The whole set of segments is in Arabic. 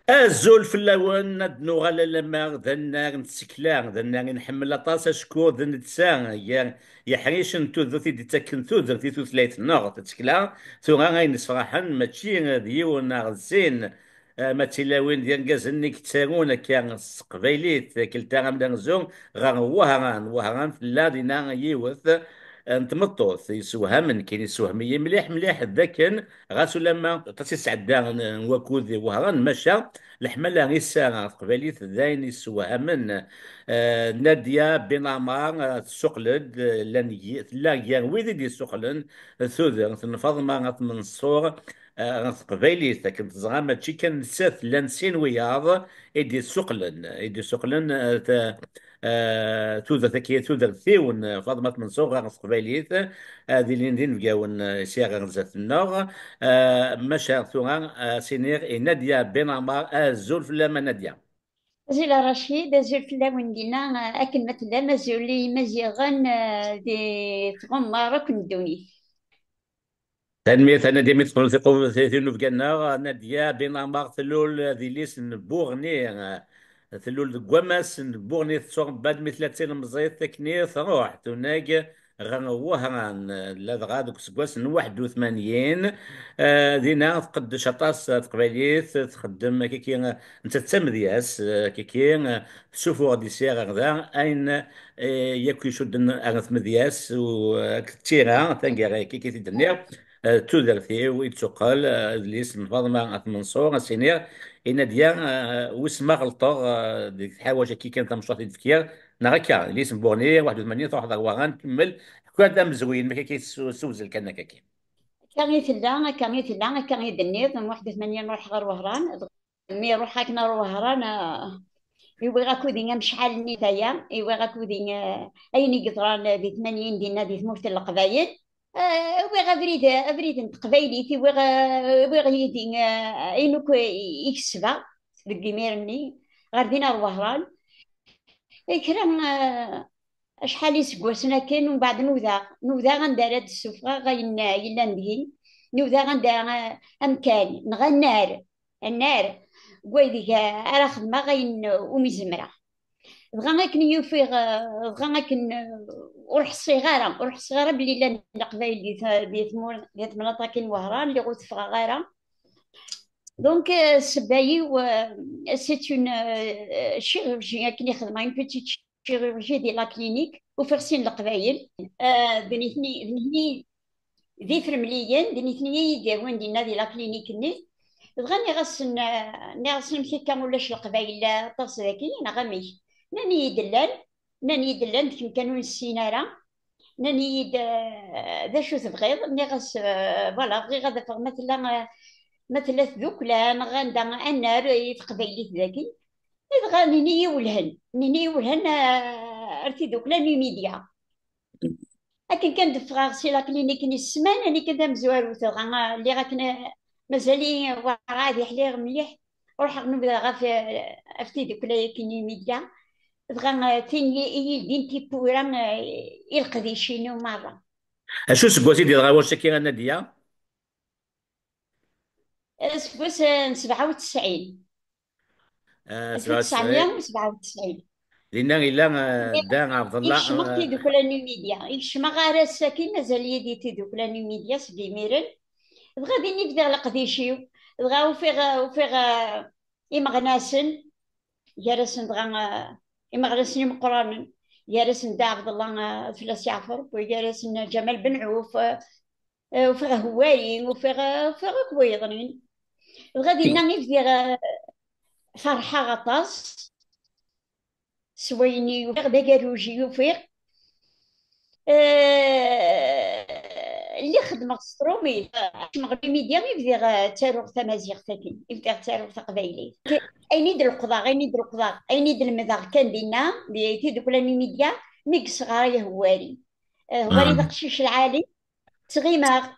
الزول في اللون ندنو غالا لما ذنا نتسكلا ذنا نحمل اطاس اشكور ذن تسان يا حريش نتو ذوثي دي تاكن ثو ذوثي ثو ثلاث نغ تتسكلا ثو غاين نسفرحن ماشي ديون ناغ زين ما تلاوين ديال كازني كتسارون كان قبيليت كلتا غامدا زون غا وهران في لا دينا يوث نتمطوث يسوهمن كاين يسوهمية مليح مليح ذاك غاسو لما تسيس عدا وكوذ وهران مشى الحملة غير ساعة قباليت داين يسوهمن نادية بن عمار تسقلد لا يان ويدي دي سقلن ثوذر تنفض ما منصور قبايليت كنت زغام ماشي كان نسات لانسين وياض ايدي سقلن توذا ثكية توذا ثيون فاطمة منصور غاس قبايليت هذه اللي ندين بقاون سياغ غزات النار مشى ثوغا سينير نادية بن عمار الزول في لما نادية زيلا رشيد زول فلا وندينا أكن مثلا مزولي مزيغن دي تغمر كندوني. تنمية أنا ديما تقول في قوة ثلاثين في جنة نادية بين عمار ثلول ذي ليس بوغني ثلول قواماس بوغني تصور بعد مثل تسين مزيت تكني تروح تناق وهران لا غادوك سكواس 81 دينا تقد شطاس تقبيليت تخدم كيكي انت تسمدياس كيكي تشوفوا غادي سير غدا اين ياكو يشد اغث مدياس وكتيرا تنقى كيكي تدنيا تودرتي ويتسقال ليس من فاطمة منصور السينير إن ديال واسمها غلطة ديك الحوايج كي كانت مشروع التفكير نغاكا ليس بورني 81 تروح ضغوغان كمل كل هذا مزوين ما كيسوزل كان كاكي كان يدنيض من 81 نروح غير وهران. مي روح هاكنا وهران يبغى غاكو دينا مشحال نتايا يبغى غاكو دينا أيني قطران دي 80 دينا دي ثمورت القبايل. يبغى أبريد قبايلي يبغى يدي أينو يكسبا دقي ميرني غير دينا وهران كرا شحال يسقوسنا كان ومن بعد نوذا غندار هاد السفرة غاين يلا ندهين نوذا غندار أمكاني نغا النار ويديك على خدمة غاين ومزمرة بغا غاكن يوفيغ بغا غاكن ورح الصغيرة بلي لا القبايل دي ثمنطا كاين وهران اللي غوت فغا غيرها دونك سبايي و سيت اون شيرurgie كني خدمة اون بيتيت شيرurgie ديال لا كلينيك وفرسين القبايل دنيتني ذي فرمليين دنيتني يدير وين دينا دي لا كلينيك ني بغاني غاس نمشي كامولاش القبايل طاس ذاكي انا غامي ناني يدلال كم كانوا السينارة ناني ذا شو تبغيض ني غاس فوالا بغي غادا فغ مثلا ذوكلان غندا النار يتقبيلي ذاكي غاني نيني يولهن ارتي ذوكلان ميديا لكن كان دفغا سي لا كلينيك ني السمان اني كنت مزوار وثغا اللي غاكنا مازالي غادي حليغ مليح روح نبدا غا في افتي ذوكلا كيني ميديا بغا تيني يدين بورا القديشينو مرة شو سكواسي ديال غاوش كي نادية سبوس 97 97 1997 لأن إلا دا عبد يكشمغ الله تيدوك لا نيميديا يكشمغ غير الساكن مازال يدي تيدوك لا نيميديا سديميرن بغا ديني بدا لقديشيو بغا وفيغ إمغناسن يارسن بغا إمغناسن يمقرانن يارسن دا عبد الله فلاس يعفر ويارسن جمال بن عوف وفيغ هوايين وفيغ كويضنين بغا دينا يفديغ فرحة غطاس سويني وفيغ داكاروجي وفيغ اللي خدمة سترومي مغربي ميديا يبدي تاروغ تمازيغ تاكين يبدي تاروغ تقبايلي ايني د القضاء ايني د المذاغ كان دينا ديتي دوك لاني ميديا ميكس غاية هواري هواري دقشيش العالي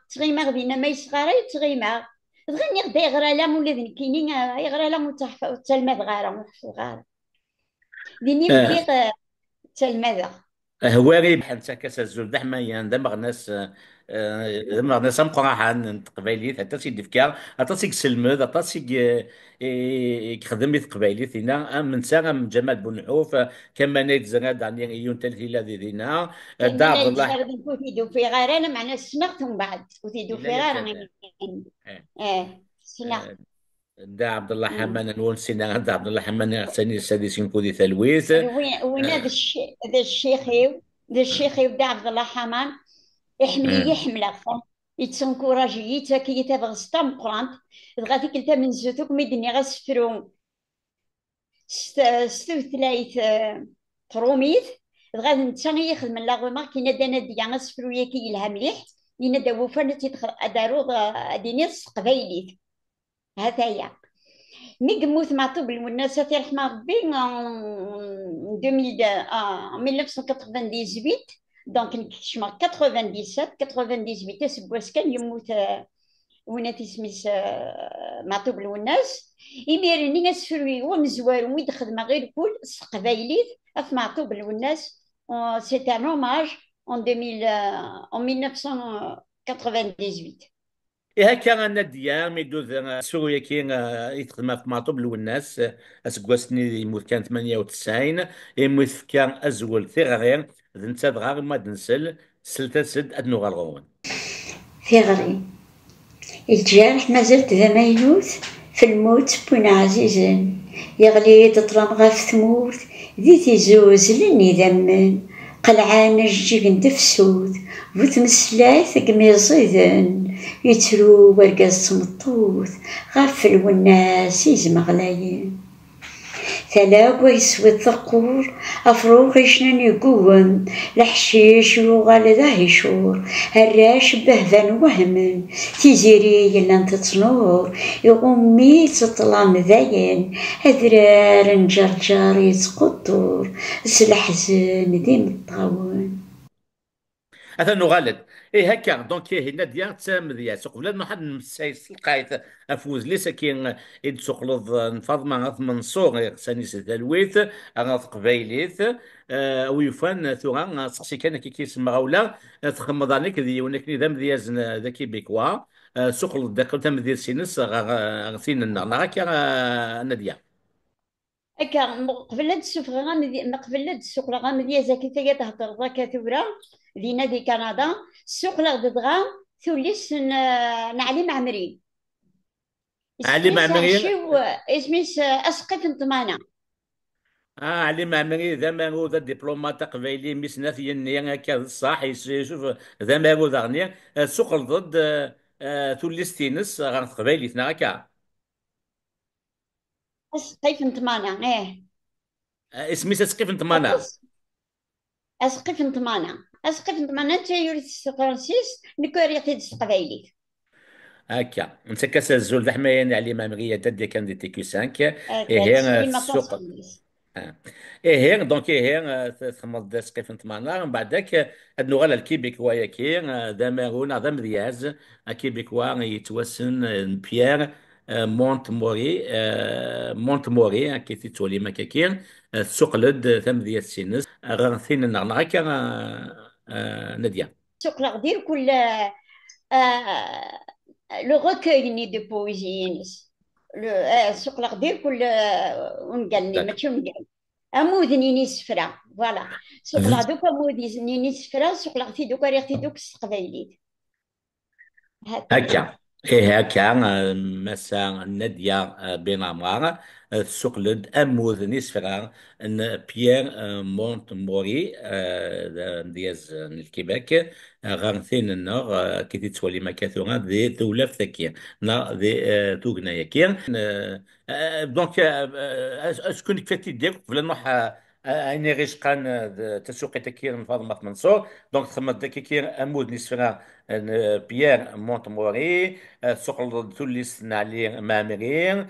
تغيماغ دينا ما يصغاري تغيماغ تغني غدا يغرى لا ولا ذن كينين يغرى لا تلمذ غارة محفو غارة ديني آه، بدي تلمذ هواري بحال كاس الزول دحما يندمغ ناس ما نسام قراحان تقبايليت حتى سيدي فكا حتى سيك سلمد حتى سيك يخدم تقبايليت هنا من ساعة من جمال بن عوف كما نيت زغاد عن يون تلتي الذي هنا كان دا عبد لا الله. يتشارك وتيدو في غير انا معنا سنغتهم بعد وتيدو في إلا لا غير كذا. انا. سنغ. دا عبد الله حمان نقول سينا دا عبد الله حمان احسن السادسين كودي ثلويث. وين هذا الشيخي، ذا الشيخي ودا عبد الله حمان يحملي يحمله يتسنكوراجي يتاكي يتابغ ستام قرانت غادي كلتا من زوتوك ميدني غاسفرو ستوثلايت تروميت غادي نتا يخدم لاغو مارك ينادانا ديا غاسفرو ياكي يلها مليح ينادا وفانا تيدخل ادارو دينيس قبايليت هذايا مي قموت مع طب الوناسة يرحم ربي 1998 دونك نكتشف 97 98 تسبواس كان يموت وناتي سميس معطوب الوناس يميرني اسفروي ومزوار ويد خدمه غير كل قبايليت اف معطوب الوناس سيتي ان hommage en 2000 en 1998. إيه هكا أنا ديام يدوز سوريا كي يتخدم في مطب الوناس أسقوسني يموت كان 98 يموت كان أزول ثغرين ذنتا دغار ما دنسل سلتا سد أدنو غالغون. في غري الجارح ما زلت ذا ميلوث في الموت بوين عزيزا يغلي تطرم غاف ثموت ذي تيزوز لني ذمن قلعان الجيب ندفسود وتمسلايث قميصيذن يترو ورقاس مطوث غافل والناس يزمغلاين ثلاق ويسوي الثقور أفروغ يشنن يقوم الحشيش يغال ذا يشور الراش بهفان وهمن تيزيري يلان تتصنور يغمي تطلام ذاين هذرار نجرجار يتقطور سلحزن ديم الطاون. هذا نغالد. إيه هكا دونك إيه هنا ديال تسام ديال سوق بلاد ما حد مسايس لقايت أفوز ليس كاين إد سوق لض نفض ما غاث منصور سانيس ذالويت غاث قبايليت ويفان ثورا سقسي كان كي كيسمى غولا تخمض عليك ذي ونكني ذم ديال ذاكي بيكوا سوق لداك تم ديال سينس غاثين النار هكا نادية. هكا قبل هاد السوق قبل هاد السوق غامدية زكي تايا تهضر ذاك ثورة في نادي كندا السوق غدغا ثوليس نعلي معمري علي سميس معمري. عشيو سميس اسقف نطمانة. علي معمري ذا مارو ذا دبلومات قبايلي مسنا في النية هكا الصح يشوف ذا مارو ذا غنيا سوق ضد تولستينس غير قبايلي ثنا هكا. اسقف نطمانة اسمي سقيف انت مانا. أس اسقف نطمانة اسقف نطمانة تا يوريس فرانسيس نكوري تيدس قبايلي. هكا انت كاس الزول ذا حماية علي معمرية تدي كان دي تي كيو 5 هي تسليم السوق. مطاس. ايه دونك ايه تخمض سقيف انت معنا من بعد ذاك هاد اللغه الكيبيكوا ياكي ذا مارون ذا مدياز كيبيكوا يتوسن بيير مونت موري مونت موري كي تولي مكاكين السوق لد ثم ديال السينس غنثين النغنغه كان ناديه. سوق غدير كل لو ريكوي ني دو بويزي نس سوق غدير كل ونقال ذاك ماشي ونقال امود نيني سفرا فوالا سوق دوك امود نيني سفرا سوق غتي دوك ريختي دوك السقبايليت هكايا. هكا. إيه هكا مسا نادية بن عمار سقلد أموذ نسفرا أن بيير مونت موري دياز الكيباك غارثين النار كي تتولي مكاثورا ذي دولة ثكية نا ذي توغنا يكير دونك أشكون كفاتي ديك فلا نوح أني غيش كان تسوقي تكير من فاطمة منصور دونك ثم كير أمود نسفرا بيير مونتموري سوق توليس نعلي مامرين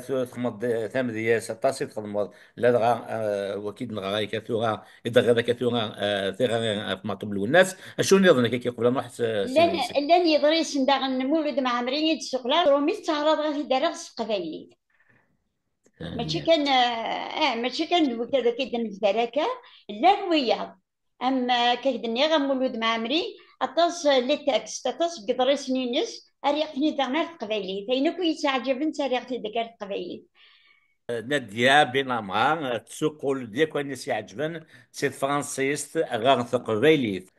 تخمض ثام ديال 16 تخمض لا دغا وكيد نغا كثورا اذا غدا كثورا ثغا في مطلب الناس شنو يظن كي قبل ما واحد سيدي. لان يضريس نداغ مولود مع عمرين السوق لا رومي تعرض غادي دار السقبايليت ماشي كان كذا كيدن الزركه لا الوياض اما كيدني غا مولود مع عمري أطاس لي تكست أطاس قدر سنينس أريقني دغنا القبايلي فين كوي تعجبن تاريختي ذكر القبايلي. نادية بينامغا تسوقول ديال كون يعجبن سي فرانسيست غار ثقبيليت.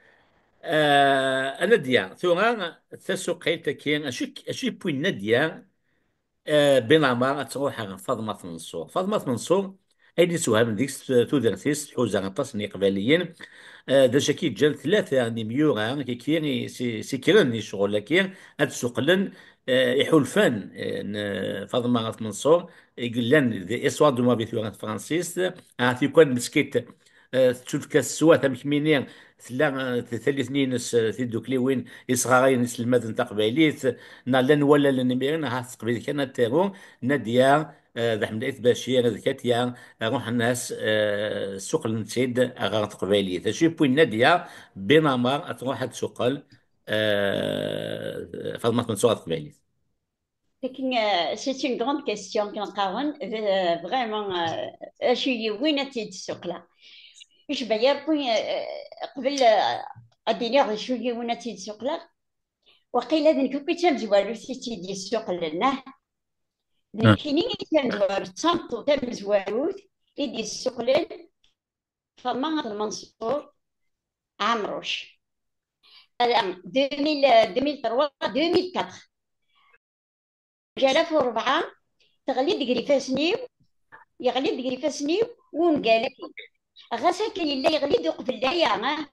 نادية ثورا تسوقيل تكين اشي بوين نادية. بين عمار تروح على فاطمة منصور. فاطمة منصور أيدي سوها من ديك تودرتيس حوزة غطاس قبليين. داجا كي جان ثلاثة يعني ميورا كي كيري سي كيرن شغل كير هاد سوقلن يحولفان فاطمة منصور يقول لن دي اسوار دو ما بيثوران فرانسيس عرفتي كون مسكيت. تشوف كالسوا تمكمينين ثلاث سنين في دوكلي وين يصغارين المدن تقبيليت نالن ولا لنميرن ها تقبيل كانت تيرو نادية ذا حمدات بشير ذكاتيا روح الناس سوق النتيد غير تقبيلية تشي بوين نادية بنمر تروح تسوقل فاطمة من سوق تقبيلية. لكن سيت اون غروند كيستيون كنقاون فريمون اشي وين تيتسوق لا ايش بيا بوين قبل اديني غير شويه وين تيتسوق لا وقيل هذا كوكي تنزوالو سيتي دي السوق لنا لكن تنزوالو تصنتو تنزوالو يدي السوق لنا فما المنصور عمروش 2003 2004 جالا في 4 تغلي دقري فاسنيو يغلي دقري فاسنيو ونقالك غاسا كاين لا يغلي دوق في اللايا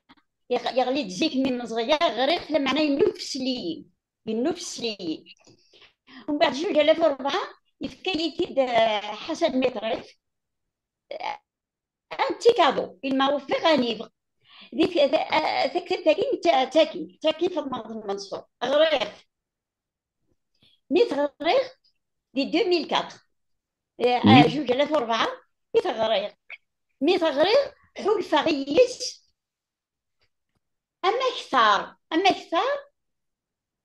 يغلي تزيك من صغير غريق لمعنى ينفس لي ينفس لي ومن بعد 2004 يفكلي تيد حسن مترف انتي كادو الموفق غنيف ذيك ذاك تاكي فاطمة المنصور غريق ميت غريق دي 2004 جوج آلاف وربعة ميت غريق حول فغيس أما كثار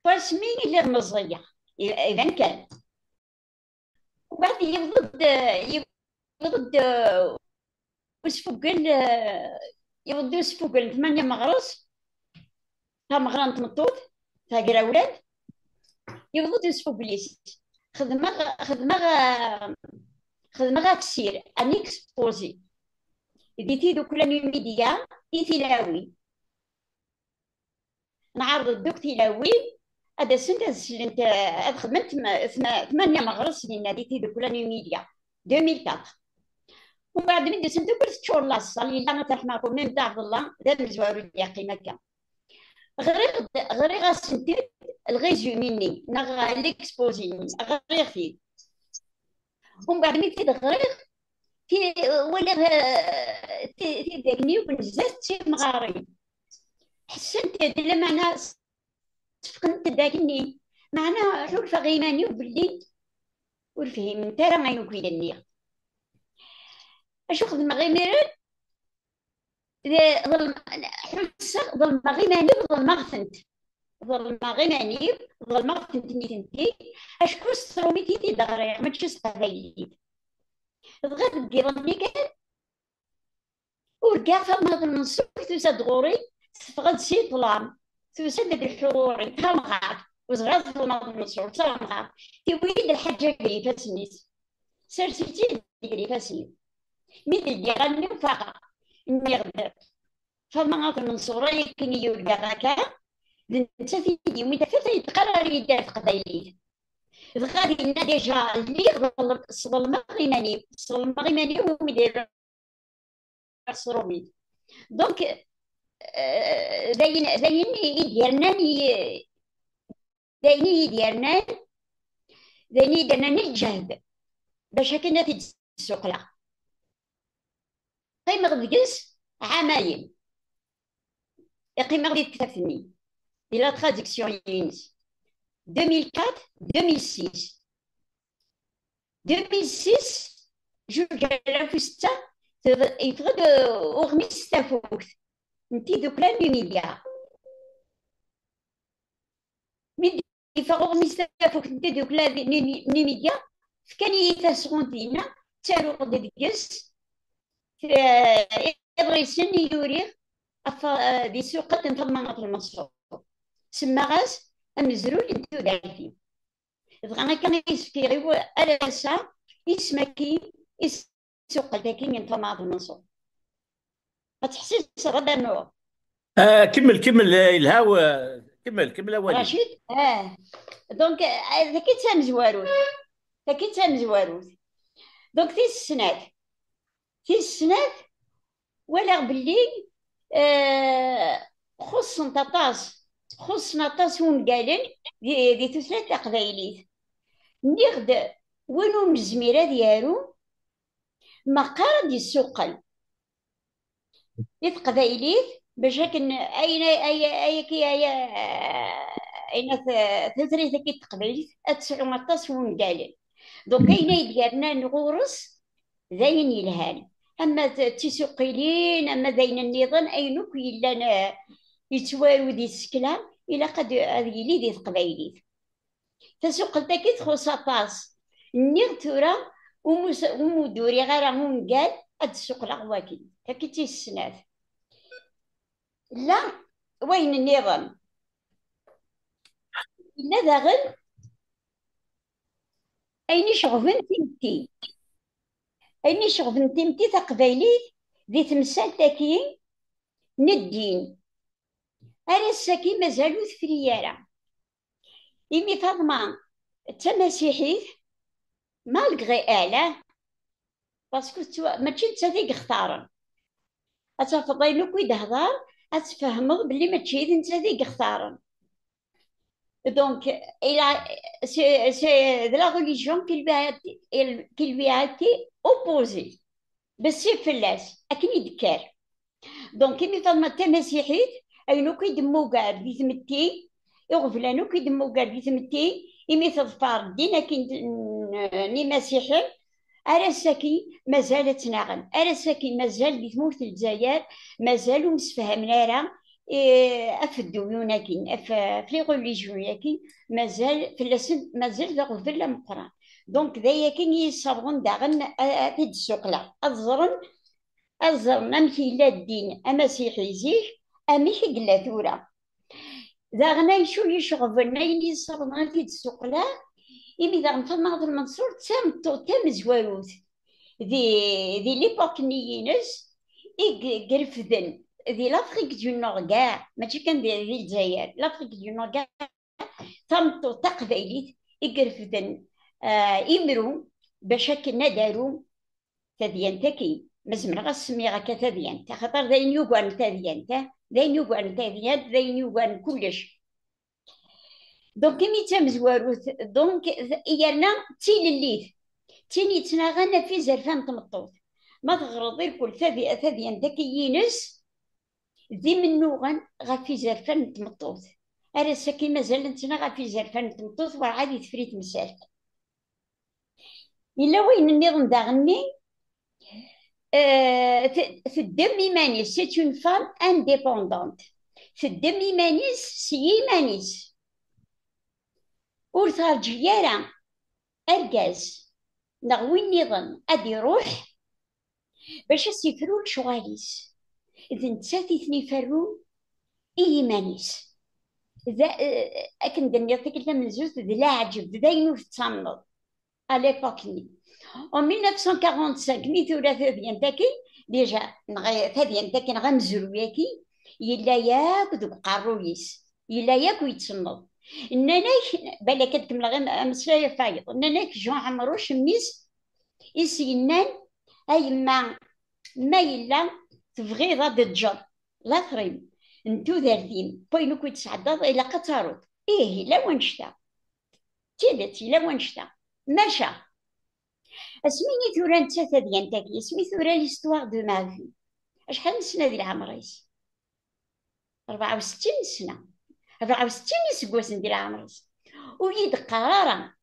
فاسمين اللي رمزية إذا كان وبعد يفضل وسفوقل يفضل وسفوقل 8 مغرس تا مغران تمطوط تا قراولاد يفضل وسفوقليس خدمة غتسير ان اكسبوزي ديتي دوك لا ميديا تيلاوي نعرض الدوك تيلاوي هذا سنت سلنت خدمت 8 مغرس لنا ديتي دوك لا ميديا 2004 ومن بعد من سنت كل شهور لاصه اللي انا ترحمكم من تاع عبد الله ذا مزوار يا قيمه غير غاسنتي الغيزو مني نغ ليكسبوزي غير فيه ومن بعد من تغريغ في ولا تدقني وبنزات تي مغاري حسنت هذا معنى سفقنت داكني معنى حول فغيماني وباللي والفهم ترى ما ينوكي لني اشو خدم غيميرن حول ظل غيماني ظل مغثنت ظل مغثنت نيتنتي اشكو ستروميتي تي دغري ما تشوس قبيلي بغيت ديرني كان ورجع فما المنصور تسد غوري تفقد سي طلام تسد الحروري تمغات وزغات فما المنصور تمغات تيويد الحاجة قريفة سنيس سرسيتي قريفة سنيس مين ديرني وفاقا إني غدر فما المنصور يمكن يورجع غاكا نتا في يومي تفتا يتقرر يدار في قبايليه غادي لنا ديجا اللي ظل المغرماني هو يدير الصرومي دونك داين يديرنا الجهد باش هكا في السوق لا قيمة غدقس عامين قيمة غدي تكتفني دي لا تراديكسيون ينس 2004 2006 2006 جوج آلاف وستة يفقد أغميس تافوت نتي دوك لا ميديا مي يفقد أغميس تافوت نتي دوك لا ميديا فكان يتاسغون دينا تارو قد ديكس إبريسن يوري دي سوقات نفضل المنصور تسمى أمزرول نتو دارتي دغا كان يسكي غير أرسا يسمكي يسوق داكي ينتما بنصو ما تحسيش غدا نوع كمل كمل الهاو، كمل أولي. رشيد دونك ذاك تام زواروت ذاك تام زواروت دونك تيس السنات ولا بلي خصن تطاس خصنا طاس ونقالن دي تثلاث تقبايليت نيغد وينو من الزميرة ديالو ما قارد يسوقل دي تقبايليت باش هكن اي كي اين تثري كي تقبايليت اتسعو طاس ونقالن دونك اين يديرنا نغورس زين يلهان اما تيسوقيلين اما زين النظام اينوك الا يتوارو دي السكلة إلا قد يلي دي تقبايليت تسوق التاكيت خصها طاس نيغ تورا ومدوري غير قال هاد السوق الغواكي تاكيتي السنات لا وين النظام إلا داغل أيني شغفن تيمتي أيني شغفن تيمتي تقبايليت دي تمثال تاكي ندين أنا الساكي مازالو ثريارة إمي فاطمة تمسيحيت مالغري اعلاه باسكو ماشي انت اللي اختارن اتفضيلو كي تهضر اتفهمض بلي ماشي انت اللي اختارن دونك الى سي de la religion qui lui a été opposée بالسيف فلاس اكن يذكر دونك كي فاطمه تمسيحيت اينو كيدمو كاع في ثمتي يغفلانو كيدمو كاع في ثمتي إمي تظفر دينا كي ني مسيحي أرساكي مازال تناغم أرساكي مازال دي تموت الجزائر مازالو مسفهمنا راه أفدو يوناكين في لي غوليجيون ياكي مازال في اللسن مازال ذاك في المقران دونك ذايا كين يصابون داغن في السوق لا أزرن أمشي لا الدين أمسيحي زيك أمشي قلا ثورة داغنا يشو يشغفنا يلي صابون في السوق لا إمي داغن فما المنصور تام زواروت ذي ليبوك نيينس قرفذن ذي لافريك دو نور كاع ماشي كان ذي الجزائر لافريك دو نور كاع ثمتو تقبايليت يقرفذن إمرو باش هكنا دارو تاديانتا مزمن غاسمي غاكا تاديانتا خاطر ذاين يوغان تاديانتا ذاين يوغان كلش دونك كيمي تام زواروت دونك يرنا تيلليت تيني تناغانا في زرفان تمطوط ما تغرضي الكل ثابي عندك ينس ذي منوغان غافي زرفان تمطوط أرسا كي مازال نتنا غافي زرفان تمطوط وعادي تفريت مسالك إلا وين النظام داغني تدم إيمانيس سيت اون فام انديبوندونت تدم إيمانيس سي إيمانيس ور ترجع يارا أركاز نغوي النظام أدي يروح باش يسيفرو لشغاليس إذا نتساتي ثني فرو إيمانيس إذا أكن دنيتك إلا من زوز ذي لا عجب ذاينو تتصنض على بوكني en 1945 مي ثورة ثاديان تاكي ديجا ثاديان تاكي نغمزلو ياكي يلا ياك دوك قارويس يلا ياك ويتصنض إننا بالك كتكمل غير مسلايا فايض إننا جون عمرو شميس يسينان أي ما إلا تبغي غاد الجر لا تريم نتو ذارتين بوينو كي تسعداد إلا قطارود إيه لا ونشتا تيدتي لا ونشتا ماشا اسميني ثورا نتا ديال تاكي اسمي ثورا ليستواغ دو ما في شحال من سنة ديال عمريس 64 سنة 64 سكواسن ديال عمريس ويد قرارة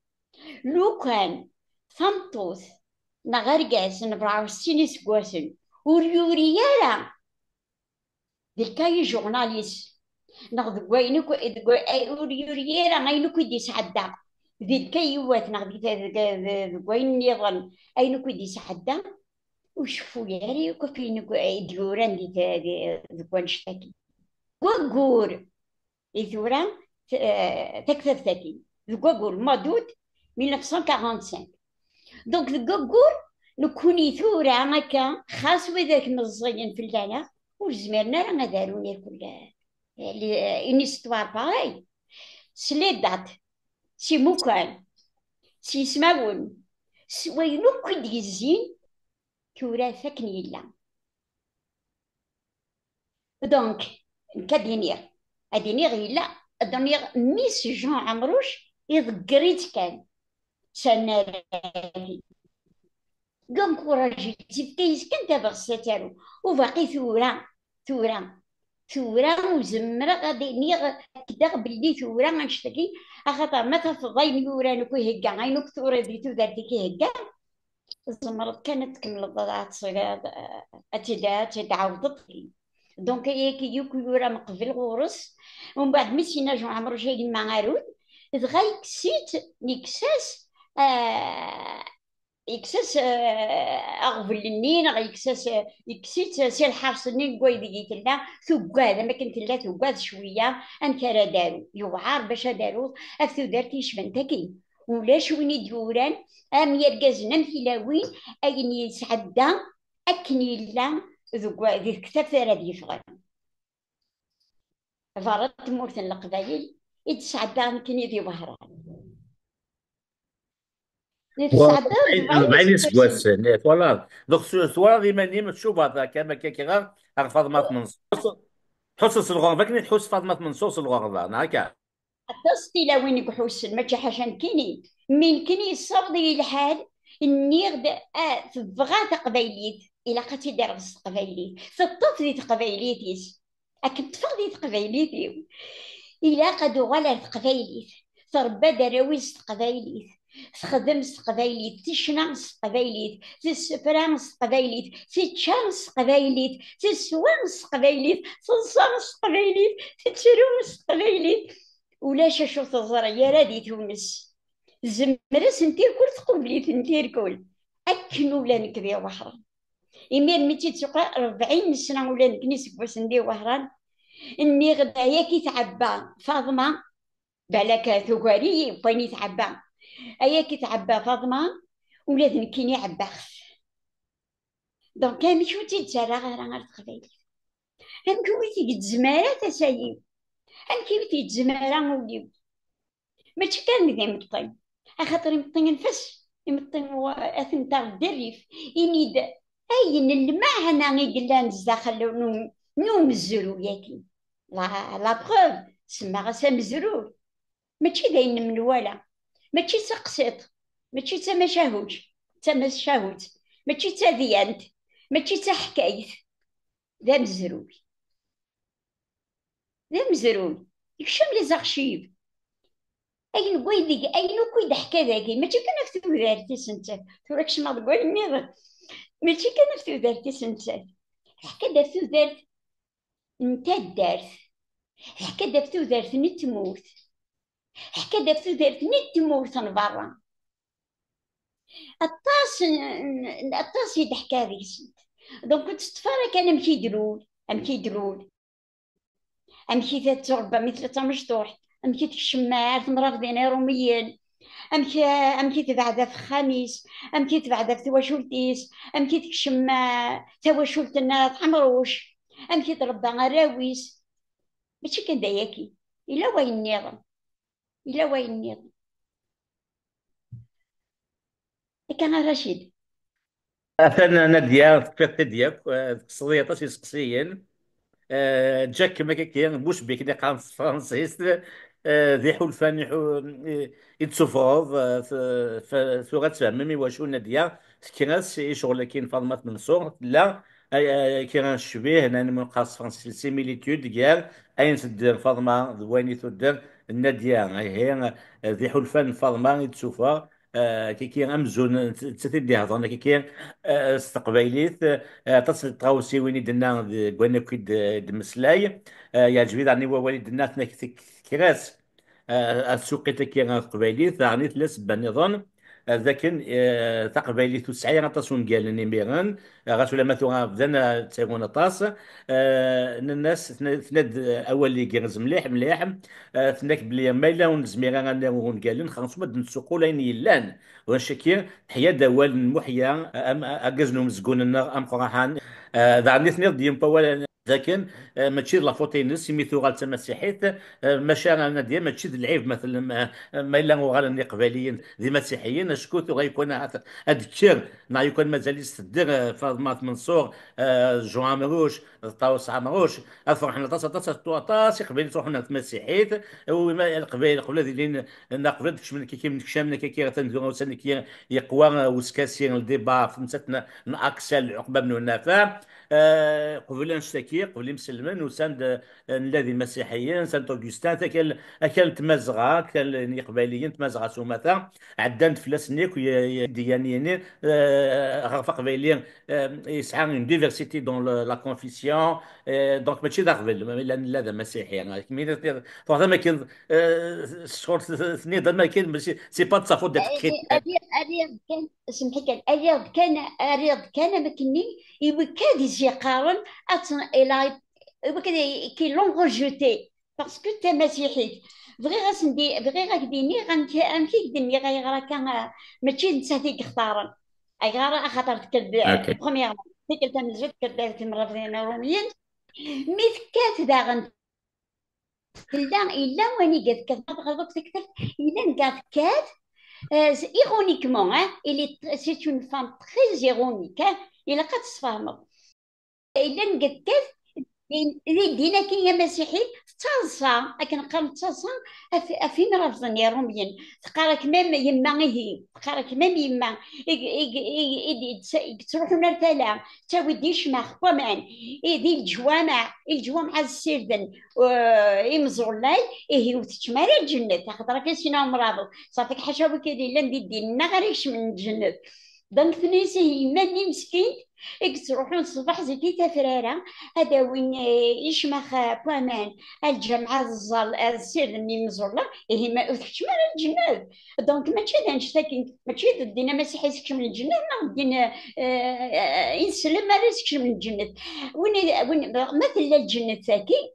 لو كان ثمطوث نغرقاس 64 سكواسن وريوريالا ديال كاي جورناليست ناخذ كوينك وريوريالا غاينك يدي سعدا ذي الكيوات ناخذ كوين نظن اينك يدي سعدا وشوفوا ياري وكفينك دلوران دي كوان شتاكي وقور إذورا تكثر ثاني ذكوكول ما دوت 1945. دونك ذكوكول نكوني ثورة هكا خاص وذاك مزيان في اللعنة وزمرنا راه داروني كل اون استوار باغي سلي دات سي موكان سي سماون وينو كي يزين كورا ثاكن يلا. دونك كدينير ادينير يلا دونيغ ميس جون عمروش يذكريت كان سنة دونك وراجي تبكيس كنت بغساتارو وباقي ثورة وزمرة غادي نيغ كدا بلي ثورة غنشتكي أخاطر ما تفضي يورا نكو هكا غينوك ثورة ديتو ذاتي هكا زمرت كانت كمل ضاعت صغار تعاودت لي. دونك هي كي يوكو يورا مقبل غورس ومن بعد مشينا جو عمرو جاي مع عارود دغا كسيت نكساس يكسس أغفل النين يكسس يكسيت سي الحرس النين قوي ديت لا ثقاد ما كنت لا ثقاد شوية أنكر دارو يوعار باش دارو أكثو دارتي شبنتكي ولا شويني دوران أم يرقزنا مثلاوين أين يسعدا أكني لا ذي كتاب ردي فغان فرط مورث القبايل يتسعدا كني ذي بهران يتسعدا 40 40 سكواس فوالا دوك سوا غير ماني تشوف هذا كما كيغا فاطمه منصور حس الغربه فاكني تحس فاطمه منصور الغربه هكا تصتي لوين يقحوسن ما حاشان كيني من كني صبدي الحال اني غدا تبغى تقبايليت الى قتي درس تقبايليت تطفي تقبايليتيس اكن تفضي تقبايليتي الى قد غلا تقبايليت تربى دراويس تقبايليت تخدم تقبايليت تشنانس تقبايليت تسفرانس تقبايليت تتشانس تقبايليت تسوانس تقبايليت تصانس تقبايليت تتشرومس تقبايليت ولا شاشو تزرع يا رادي تونس زمرس نتير كل تقبليت نتير كل أكن ولا نكذي وحران إمير ميتي تسوق 40 سنة ولا نكنيس باش ندي وحران إني غدا ياكي تعبى فاطمة بالك ثقاري بيني تعبى أياكي تعبى فاطمة ولا ذنكيني عباخ دونك كان شو تيتسرى غير تقبيل هم كويتي قد زمارة تسايب هم كويتي زمارة وليو ماشي كان ذي مطين خاطر مطين نفس مطين اثن تاع الدريف ينيد اين المعنى يقلان الزاخل نو مزرو ياكي لا بروف سما غاسا مزرو ماشي داين من ولا ماشي سقسيط ماشي تا ما شاهوش تا ما شاهوت ماشي تا ديانت ماشي تا حكايت ذا مزروي ذا مزروي يكشم لي زارشيف اين ويدي اين كويد حكا ذاكي ماشي كان في ودارتي سنتات توراكش ما تقول ميض ماشي كان في ودارتي سنتات حكا دا في ودارت نتا دارت حكا دا في ودارت نتموت حكا دا في ودارت نتموت من برا الطاس الطاس يضحكا ذيك السنت دونك كنت تتفرج انا امشي درول امشي ذات تربه مثل تمشطوح امشي الشماعات مراغدين روميين امشي تبعدا في خميس امشي تبعدا في تواشولتيس امشي تكشم تواشولتنا تحمروش امشي تربى غراويس ماشي كان داياكي الا وين النظام الا وين النظام كان رشيد انا ناديه في ديالك تقصدي طاش سقسيين جاك كما كان بوش بيك دي قام فرانسيس ذي حلفان يتسوفوف ثغات تفهمي واشو نادية كناس شغل كاين فاطمة منصور لا كاين الشبيه هنا من قاص فرانسيس سيميليتود كاع اين تدير فاطمة ذواني تدير النادية هي ذي حلفان فاطمة يتسوفا كي كاين امزون تتدي هضرنا كي كاين استقبايليت تصل تغاوسي وين درنا قلنا كيد دمسلاي يعجبني عني والد الناس كراس السوق تكي قبايلي ثاني ثلاث بنظام لكن تقبيلي تسعي غطاسون قال نيميران غاس ولا مثلا بدنا تساوون طاس الناس ثند اول اللي كيغز مليح مليح ثناك بلي ما الا ونزميرا غنقول قالن خاص ما نسوقوا لين يلان ونشكي حيا دوال محيا اجزنو مزقون ام قراحان دعني ثنيض ديم باول لكن ماشي لا فوتينس سميتو غالتا مسيحيت ماشي انا ديال ماشي العيب مثلا ما الا غالني قباليين ذي مسيحيين شكوتو غيكون هاد الشير نا يكون مازال يستدر فاطمه منصور جو عمروش طاوس عمروش افرح حنا طاس قبيل تروحنا مسيحيت القبائل قبل ذي نقبل كش من كي من كشامنا كي تندو وسن كي يقوى وسكاسين الديبا في مساتنا اكسل عقبه بن النافع قبل نشتكي قبل مسلمن وساند الذي المسيحيين سانت اوغستان اكل تمازغه كان قبائليين تمازغه سوماتا عدان فلاسنيك ديانيين غرفه قبائليين يسعى اون ديفرسيتي دون لا كونفيسيون دونك ماشي ذا قبل لان لا مسيحي يعني كمين فهذا ما كان شغل ثني ما كان ماشي سي با تصافو ديت كريتيان أريض كان سمحي كان أريض كان مكني يوكاد يجي قارن إلى يوكاد كي لون ريجوتي باسكو تا مسيحي بغي غاك ديني غنمشي ديني غيغرا كان ماشي نتا فيك اختارن غير خاطر تكد اوكي بروميير تكد تمزوج كد تمرة في روميين مي كات داغن إلا واني قد كذا غضب تكتب إلا قد كات ironiquement, hein, c'est une femme très ironique. Hein, il a quatre femmes. Il a une دينا كي هي مسيحي تصاصا لكن قال تصاصا فين رافضني روميين تقارك ميم يما هي تقارك ميم يما تروحوا نرتلا تاوي ديش ماخ كمان ذي الجوامع السيردن يمزولاي هي وتتمارى الجنة خاطر كي سينا مرابط صافيك حشاوي كيدي لم دينا غيرش من الجنة دونك ثنيسي يماني مسكين تروحون الصباح زكي تفرارة هذا وين يشمخ بوامان الجامعة السير اللي مزورلا هي ما أثكش من الجنة دونك ماشي هذا نشتكي ماشي دينا مسيحي يسكش من الجنة ما دينا ينسلم ما يسكش من الجنة وين مثل الجنة ساكي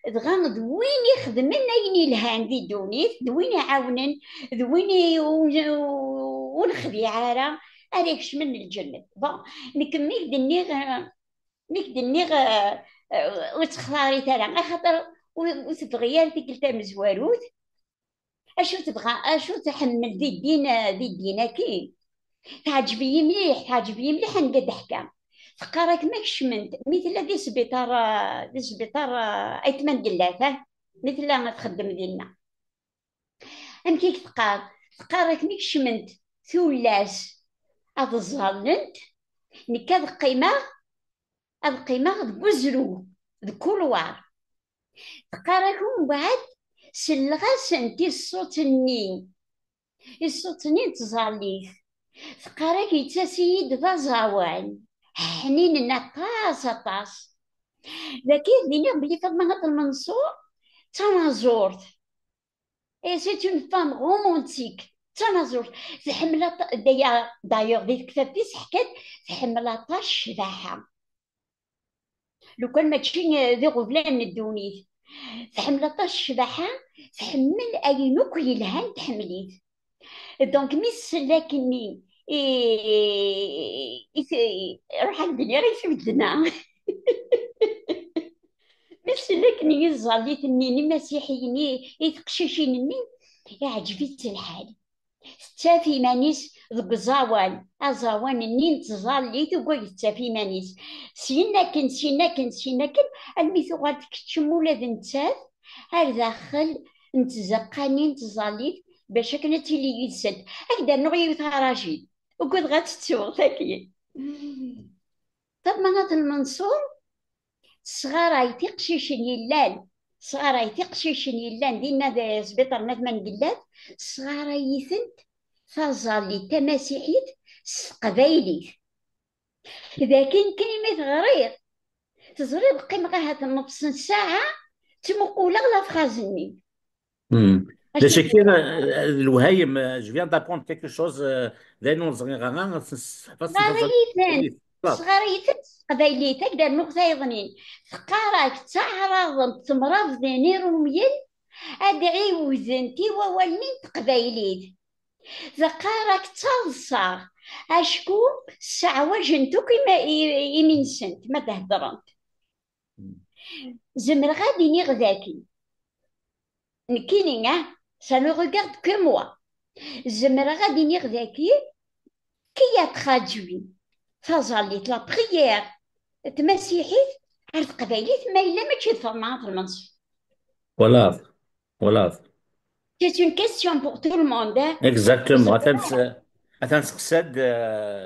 غامض وين يخدم لنا يلهان ذي دونيت دوين يعاونن دوين ونخذي عارة أريكش من الجنة بون نكمل دنيغ وتختاري ترى خاطر وتبغي ديك التمزواروت اشو تحمل ذي الدين كي تعجبي مليح نقد حكام فقارك ماكش من مثل ذي سبيطار ايتمن قلاته مثل ما تخدم ديالنا ام كيك تقارك ماكش من ثلاث هذا الظالنت نكاد القيمة بوزرو الكولوار تقاركم بعد سلغاس انتي الصوت النين تزاليث تقارك يتسيد ذا زاوان حنين طاس لكن دينا بلي فاطمة هاد المنصور تنازورت سي اون فام رومانتيك تنازور تحمل دايوغ ديك كتابيس حكات تحمل طاش شباحة لو كان ماشي ذي غفلان الدونيت تحمل طاش شباحة تحمل أي نوك يلهان تحمليت دونك ميس لكني روح الدنيا غير شبدنا ميس لكني يزاليت النيني مسيحيين يتقششين يعجبت الحال تافي مانيس ذوك الزوان النين تزالي تقول تافي مانيس سينا كن الميثو غادك تشمولا ذا نتاف هار داخل نتزقاني نتزاليت باش كنا تيلي يتسد هكذا نغيو تراجي وقد غاتتسوغ ثاكي طب ما المنصور صغار تقشيشن يلان دينا ذا سبيطر نثمان قلات صغار يثنت فازالي تماسيحيت قبايلي إذا كان كلمة غرير تزري بقيمة هذا نص ساعة تمقول أغلى فخازني De أشوف Shakir, الوهايم, je viens d'apprendre quelque chose دايما صغيرة حفظت نتظل صغاريتن خلاص. صغاريتن قبايليتك دار نقطة يظنين فقارك تعرض تمرض نيروميل أدعي وزنتي وولين تقبايليت زقارك تلصى أشكو الساعة جنتو كما يمين سنت ما تهدرن زمر غادي نغذاكي نكيني ça ne regarde que moi زمر غادي نغذاكي كي يتخاجوي تظليت لا بريير تمسيحيت عرف قبايليت ما إلا ما تشد فرمات المنصف. ولا ولا C'est une question pour tout le monde. اكزاكتومون. اتنسقساد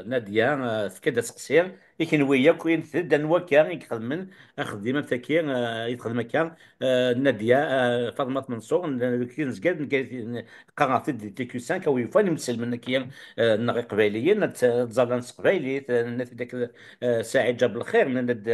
نادية تفكد تسقسير يمكن ويا كوين تد نوا كان يخدمن خديمه تاكي يخدم كان نادية فاطمه منصور كي نزكاد قرات دي تي كيو 5 او يفاني مسلمنا كي نغي قبايليين تزالان قبايلي نات داك سعيد جاب الخير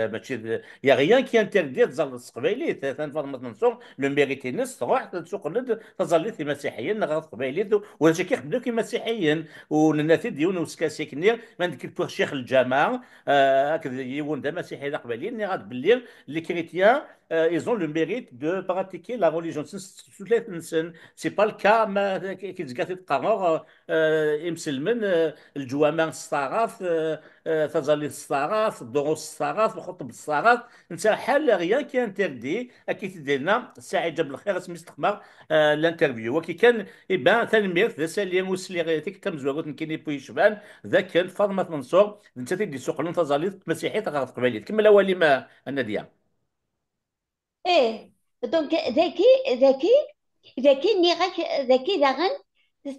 ماشي يا غيان كي انتردي تزال قبايلي فاطمه منصور لو ميريتي نس تروح تسوق تظل في مسيحيين نغا قبايلي ولا كيخدموا كي مسيحيين وننافذ ديون وسكاسيكني ما نذكر الشيخ الجامع هكذا يون دا مسيحي قبالين ني غاد باللي لي كريتيان ils ont le mérite de pratiquer la religion. C'est pas le cas ما كي تزكاتي تقرر يمسلمن الجوامع الصغار تظل الصغار الدروس الصغار الخطب الصغار انت حال غيان كي انتردي اكيد ديالنا الساعه جاب الخير اسمي استخمار الانترفيو وكي كان يبان تنمير ذا سالي موسلي غيرتك تم زواغوت نكيني بوي شبان ذاك كان فاطمه منصور انت تدي سوق لون تظليت مسيحي تغرق قبالي كمل اولي ما الناديه. إيه دونك ذكي ذكي نيغاك ذكي داغن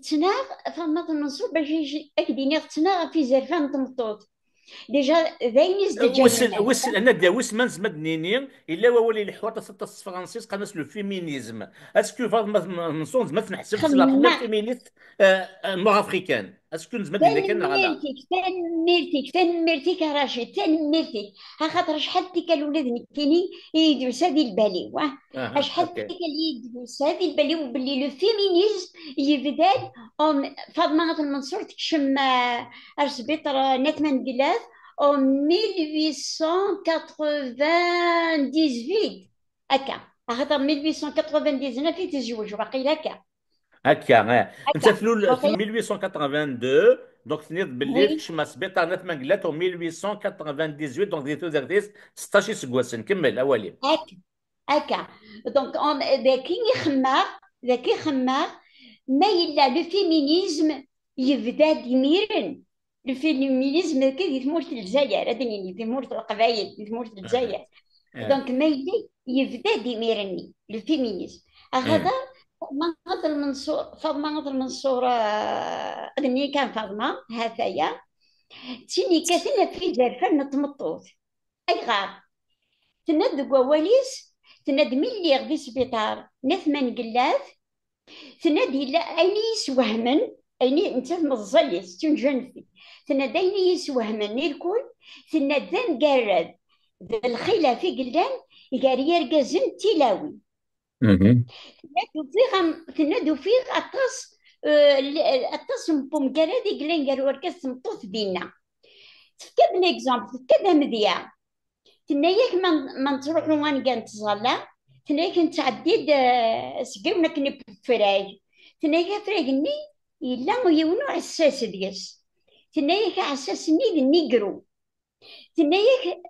تناغ فما المنصور باش يجي أكديني تناغ في زرفان تمطوط ديجا ذاين وسل ازدجاجنا وسل انا دا وسمان زمدنيني الا ولي الحوار تصط فرانسيس قناس لو فيمينيزم اسكو فاطمه منصور ما تنحسب لا بروميير خمع فيمينيست نور افريكان اسكو زمد اذا كان غدا. تنميرتك راشد تنميرتك ها خاطر شحال ديك الولاد كيني يدرس هذه البالي واه اها شحال ديك اوكي. اللي يدرس هذه البالي وباللي لو فيمينيزم يبدا فاطمه المنصور تكشم السبيطر نتمن جلاس en 1898 هكا خاطر 1899 يتزوج باقي هكا هكا انت هكا في باقي 1882 دونك تنيض بالليل وي كشما سبيطار نات منقلات 1898 دونك ديتو داكتيس 16 سكواسن كمل اولي. هكا هكا دونك ذاك يخمر ذاك يخمر ما إلا لو فيمينيزم يبدا ديميرن لو فيمينيزم كي تمورت الجزائر هذا في مورت القبائل في مورت الجزائر دونك ما إلا يبدا ديميرني لو فيمينيزم هذا فاطمة المنصور فاطمة المنصور أدني كان فاطمة هكايا تيني كاتنا في زرفان نتمطوط أي غار تند قواليس تند ملي غدي سبيطار نثمن قلات تند إلا أين يسوهمن أين أنت مزيس تنجنفي تند أين يسوهمن الكل تند ذن قرد ذا الخيلة في قلان يقاري يرقزن تلاوي تنادو فيه أطاس أطاس مبوم قرادي قلان قالوا ركز مطوث دينا تفكد اكزامبل تفكد مذيع تنايك من تروح وان كانت تصلى تنايك نتعديد سقيونا كني بفراي تنايك فرايقني إلا يونو عساس ديس تنايك عساس ني النيجرو تنايك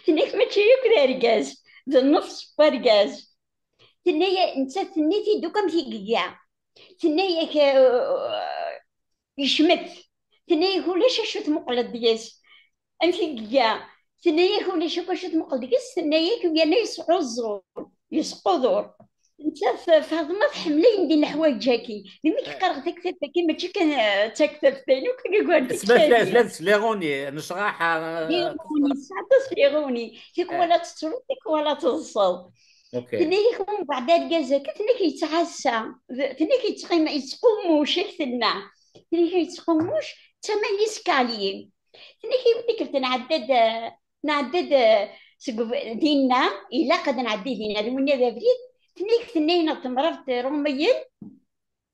تنايك ما تشيك ذا رجاز ذا النص برجاز تنايك انت تنيتي دوكم في قيا تنايك يشمت تنايك ولاش شوت مقلد ديس انت قيا تنايك ولا شوف شوت مقلد ديس تنايك ويانا يسعو الزور يسقو دور انت فاطمه حملين ديال الحوايج جاكي ملي كقرا تكتب كيما تجي كان تكتب ثاني وكان يقول اسمها لك ثلاث سليغوني نشرح ليغوني ساعات ليغوني فيك ولا تترو فيك ولا تصل اوكي. تنيك من بعد الجزاك تنيك يتعسى تنيك يتقوموش يكتنا تنيك يتقوموش ثمانية سكاليين تنيك يمكن نعدد نعدد سقف ديننا إلا قد نعدي دينا لونا ذا بريد تنيك ثنين تمرض روميين،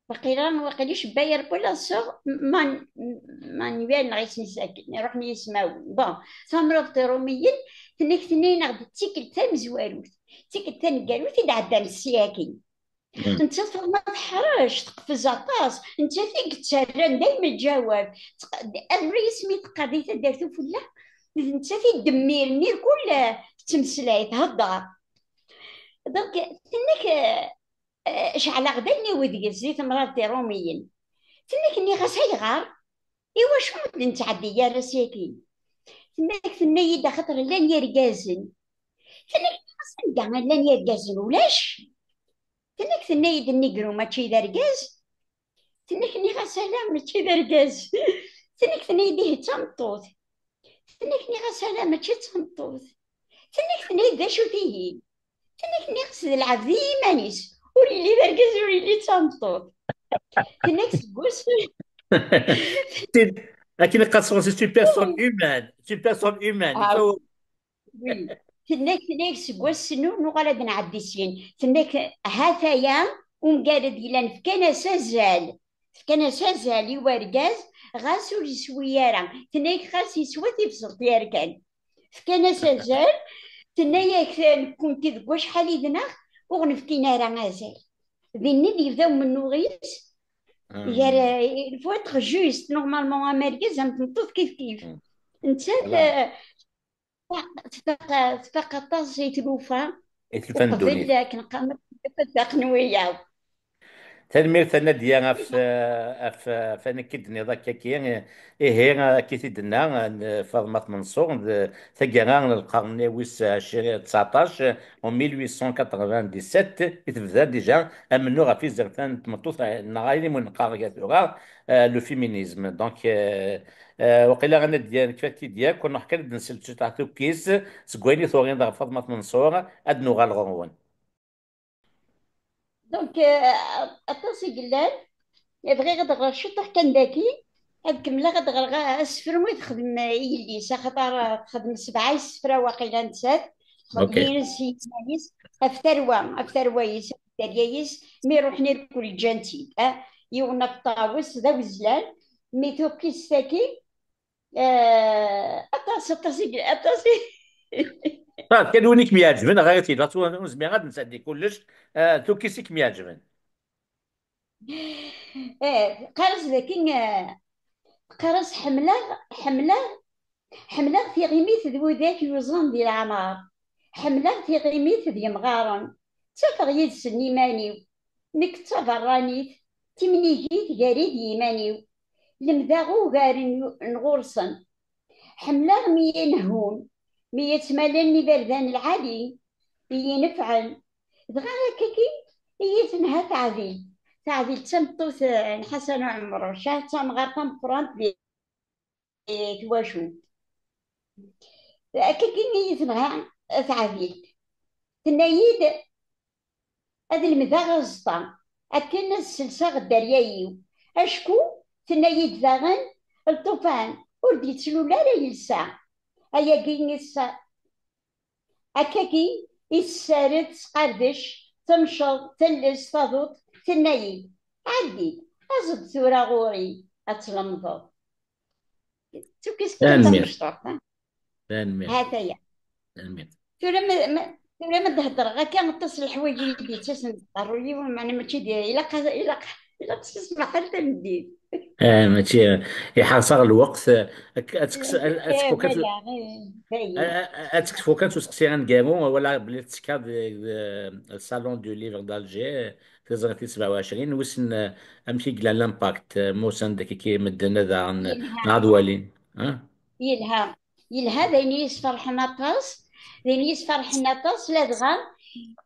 وقيليش باير ولا سوغ ما نبان غيس نساكن نروح نسماو بون تمرض روميين. تنيك ثنين غد تيكل تام زواروت، تيكل تام قالوت إذا عدى السياكين. مم. انت ما تحرش تقفز عطاس، انت فيك تسرن دايما الجواب. الرئيس مي تقضي دارتو فلا، انت في دميرني الكل تمسلاي تهضر. دونك تنك شعل غداني وذي زيت مرات روميين. تنك اني غساي غار ايوا شو نتعدي يا راسيكي. تنك ثني دا خاطر لان يرقازن، تنك غسان كاع لان يرقازن ولاش. تنك ثني دنيقرو ماشي دا رقاز، تنك اني غسالة ماشي دا رقاز. تنك ثني ديه تمطوط، تنك اني غسالة ماشي تمطوط. تنك ثني دا شو فيه، تنك اني غسل العبد مانيس وريلي دا رقاز وريلي تمطوط. تنك سبوس. لكن قد سي بيرسون هيومان، سي بيرسون هيومان يفوت. وي. تناك سكوا السنو نغلب نعدي سين تناك هاتايا ومقالد إلا فكان سازال، فكان سازال يوارقاز غاسو لسويارا. تناك غاس يسوى تفصل ياركان فكان سازال. تنايا كنت ذكوا شحال يدنا وغنفكينا راه غازال ذي اللي يبداو من نوغيس. يا الفوا تخ جوست نورمالمون امريكاز هم تنطط كيف انت فوالا تفاق طاس يتلوفا الفندوني. وقبل كنقام تقنوية. تنمير تناديا في كدني ذاك كي إيه كي تدنا فاطمة منصور ثقنا القرن ويس 19 و 1897 تبدا ديجا منو في زرتان تمطوط نغايلي من قارقة لو فيمينيزم دونك وقيلا غانا ديال كفاتي ديال كنا حكا نسلتو تاع كيس سكويني ثورين فاطمة منصور ادنو غالغون. دونك أطاس قلال يبغي غدغر شطح كان داكي هاد كملا غدغر السفر مو تخدم يليس خاطر تخدم سبعة سفرة واقيلا نسات اوكي. هي نسيت ماليس أفتروا يس دريايس مي روح نركل الجنتي يونا الطاوس ذا وزلال ميتو كيس ساكي أطاس. كان وينك ميعجبن غايتي لا تو زعما غادي نسالي كلش تو كيسيك ميعجبن. قارس لكن قارس حملة حملة في غيميت ذو ذاك يوزن ديال العمار، حملة في غيميت ذي مغارن تفغ يدسن يمانيو نك تفرانيت تمنيجيت غاريد يمانيو لمذاغو غارن نغورسن. حملة مية نهون مية تمالني بردان العالي ينفعل دغا كيكي هي تنها تعذيب تعذيب تمطوث حسن عمرو شاه تمغارطة فرانت تواشو كيكي هي تنها تعذيب تنايد هذا المذاغ الزطا أكن السلسة الدريايو أشكو تنايد ذاغن الطوفان وردي تسلو لا يلسع أيا كين يسا أكاكي يسارد سقردش تمشط تلس تضوط تنايد عدي أزد ثورة غوري أتلمضو توكيس كان تنمير تمشطط تنمير هذا يا تنمير. ثورة ما تهدر غا كان اتصل الحوايج اللي تسن ضروري معنى ماشي ديالي إلا تسمع حتى ندير. ماشي يحاصر الوقت يا اتكفو كانت بلا باين. اتكفو كانت تسقسي عن كامو ولا بلي تسكا الصالون دو ليفر دالجي في زغتي 27 وسن امشي قلا لامباكت موسن داك كي مدنا ذا عن يلها عدوالين ها. يلها يلها ذين يسفرحنا طاس، ذين يسفرحنا طاس لا دغا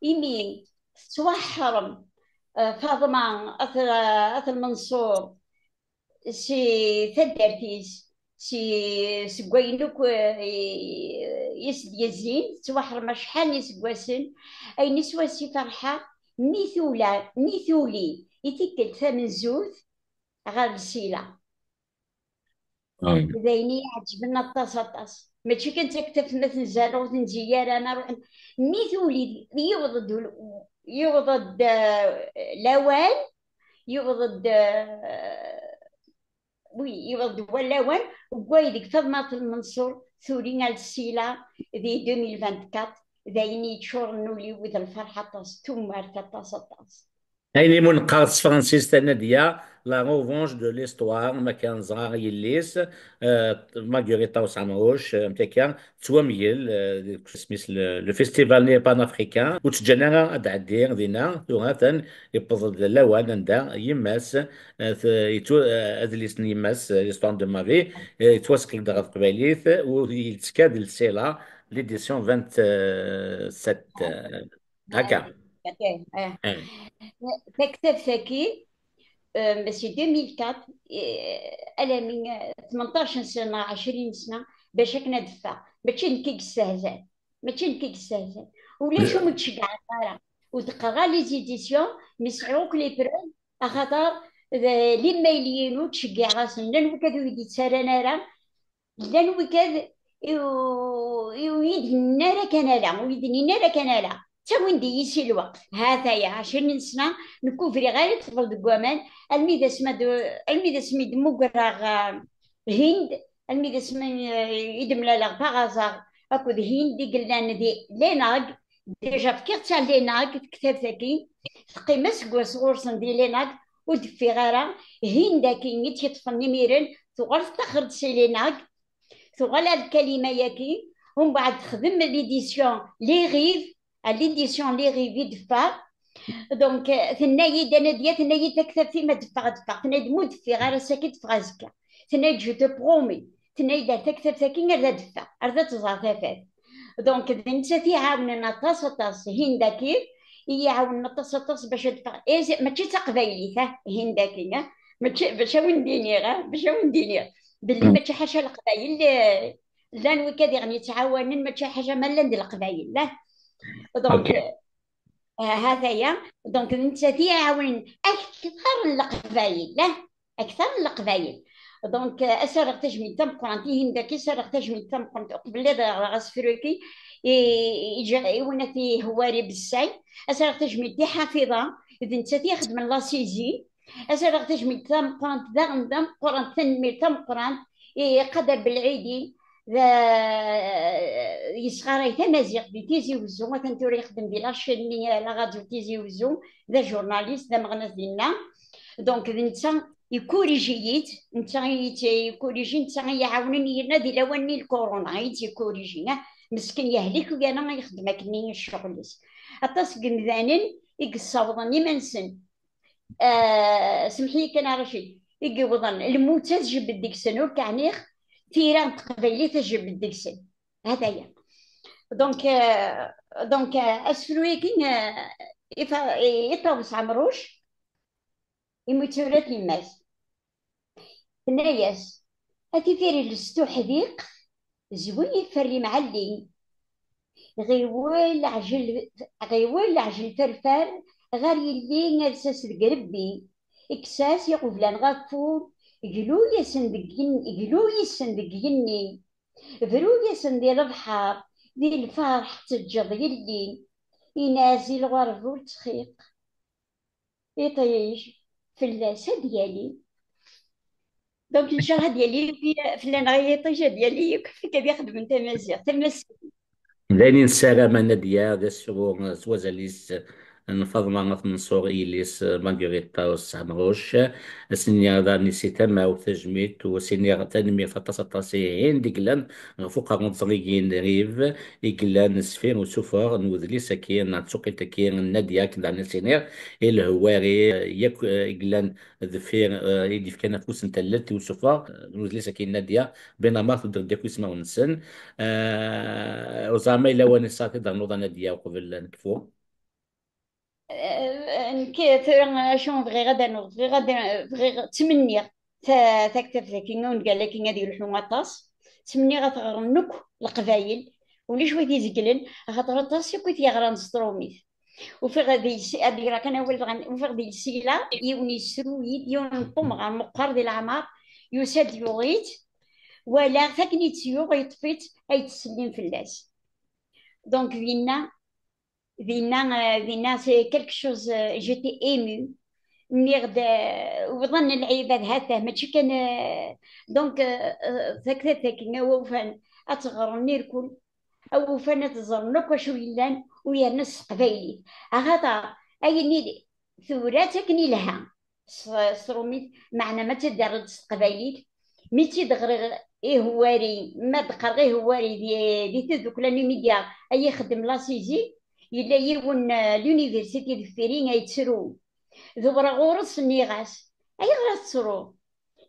يمين توحرم فاطمة أثر منصور سي ثدرتيس سي سكوينوك يسد يزين توحرم شحال يسكواسن أي نسوى سي فرحة ميثولي يتكل ثمن زوث غير السيلة. ذيني عجبنا الطاس ماشي كنت كتبت مثل زاروت نزيار انا روح ميثولي يوضد يوضد لوان، يوضد وي يوضد ولوان وكويدك فاطمة المنصور ثورينا السيلة ذي 2024 ذاين يتشور نولي وذ الفرحة طاس تمار طاس طاس. أيني من قارس فرانسيس تناديا لا روفونش دو ليستوار ما كان زغار يليس مارغريتا وسامروش متاكا تواميل سميس لو فيستيفال ني بان افريكان وتجانا ادعدير دينا ثلاثا يبضل اللوان دا يماس يتو ادليس يماس ليستوار دو مافي يتوسق لدغ قباليث ويتكاد السيلا ليديسيون 27 هكا. تكتب ثكي بس 2004 انا من 18 سنه 20 سنه باش هكا ندفع ماشي نكيك السهزان، ماشي نكيك السهزان ولاش متشجع القرا وتقرا لي زيديسيون مسعوك لي برون اخاطر لما يلينو تشجع راسنا لان وكذا يدي تسارنا لان وكذا يويد النار كان لا ويد النار كان لا تا وين ديسي الوقت هذا يا 20 سنه نكوفري غير تفضل دكوامان الميدا سمد الميدا سميد مقراغ هند الميدا سمي يدم لا لا باغازار اكو دي هند دي قلنا دي ليناغ ديجا فكرت على ليناغ كتاب ذاكي قيمه سكوا صغور دي ليناغ ودفي غيره هند كي تيطفني ميرن تغرف تخرج سي ليناغ تغلى الكلمه ياكي ومن بعد تخدم ليديسيون لي غيف ليديسيون لي غيف يدفع دونك ثنايا دانا ديال ثنايا تكتب فيما دفع ثنايا مود في غير ساكت في غازكا ثنايا جو تو برومي ثنايا تكتب ساكين غير دفع غير تزعر ثافات دونك انت في عاوننا طاس هنداكي يعاوننا طاس باش دفع ماشي تقبايلي هنداكي ماشي باش وين ديني باش وين ديني باللي ماشي حاجه القبايل لا نوكاد يعني تعاونن ماشي حاجه مالا ندير القبايل لا دونك اوكي. هذايا دونك انت عاون اكثر القبايل لا اكثر القبايل دونك اسر تجمي تم قرانتي هندكي سر تجمي تم قرانت قبل غاس فروكي يجي ونتي هواري بالساي اسر تجمي تي حافظه اذا انت تاخذ من لاسيزي اسر تجمي تم قرانت دم قرانت تنمي تم قرانت قدر بالعيدي ذا يسخاري تمازيغ دي تيزي وزو مثلا توري يخدم بلا شني لا غاديو تيزي وزو ذا جورناليست ذا مغناس ديالنا دونك نتا يكوريجيت نتا يكوريجي نتا يعاونني نادي لواني الكورونا يكوريجينا مسكين يهلك ويانا يخدم كني الشغلس اطاس قمذانن يقصاوضني منسن سمحي كان رشيد يقوضن الموتاز جبد ديك سنور كعنيخ تيران تقبيلي تجب الدكسن هذايا دونك اسفلوي كين يطاوس عمروش يموتورات الماس تناياس هاتي فيري لستو حديق زوي فري معلي غيول عجل فرفار غير يلي نرسس القربي اكساس يقفلان غفور يقلو يسندقيني فرو يسندي البحر ذي الفرح تجض يلي ينازل الغرب والتخيق يطيش في اللاسة ديالي دونك الجهة ديالي في النغاية طيشة ديالي كيف يخدم انت مزيغ تمس لاني نسالم انا ديا ذا السرور سوازاليس نفضل منصور إليس مارغريتا وسامروش سنيا ذا نسيتا ما وتجميت وسنيا تنمي فطاسة طاسيين ديكلان فوق غنطريين ريف إكلان سفين وسفر نوذلي سكين نعتسوقي تكين ناديا كدا نسينير الهواري ياك إكلان ذفير يدي كان فوس نتلت وسفر نوذلي سكين ناديا بينما تقدر ديكو اسمه ونسن وزعما إلا واني صافي ضر نوضا ناديا وقبل نكفو. كي شون بغي غدا بغي غدا بغي تمني تكتب كينون قال لك غادي يروحوا مطاس تمني غتغرنك القبايل ولي شويه يزقلن خاطر طاس كنت يغران ستروميت وفي غادي ادي راه كان اول وفي غادي السيله يوني سرويد يون طم غا مقر ديال العمار يساد يوغيت ولا ثكنيت يوغ يطفيت اي تسلم في اللاس دونك فينا دينا سي كالك شوز، جيتي ايمو. نيغد وظن العباد هاته ماشي كان دونك ثكثتك وفان اتغرني الكل، او فانا تزرنك وشو يلان ويا ناس قبايلي هذا اي نيدي ثوراتك لها سروميت معنا ما تدرد قبايلي مي تدغر ايه هواري ما دقر غير هواري دي تذوك لاني ميديا اي خدم لاسيزي يلا يون لونيفرسيتي دي فيرين يتسرو ذبر غورس نيغاس اي غاس تسرو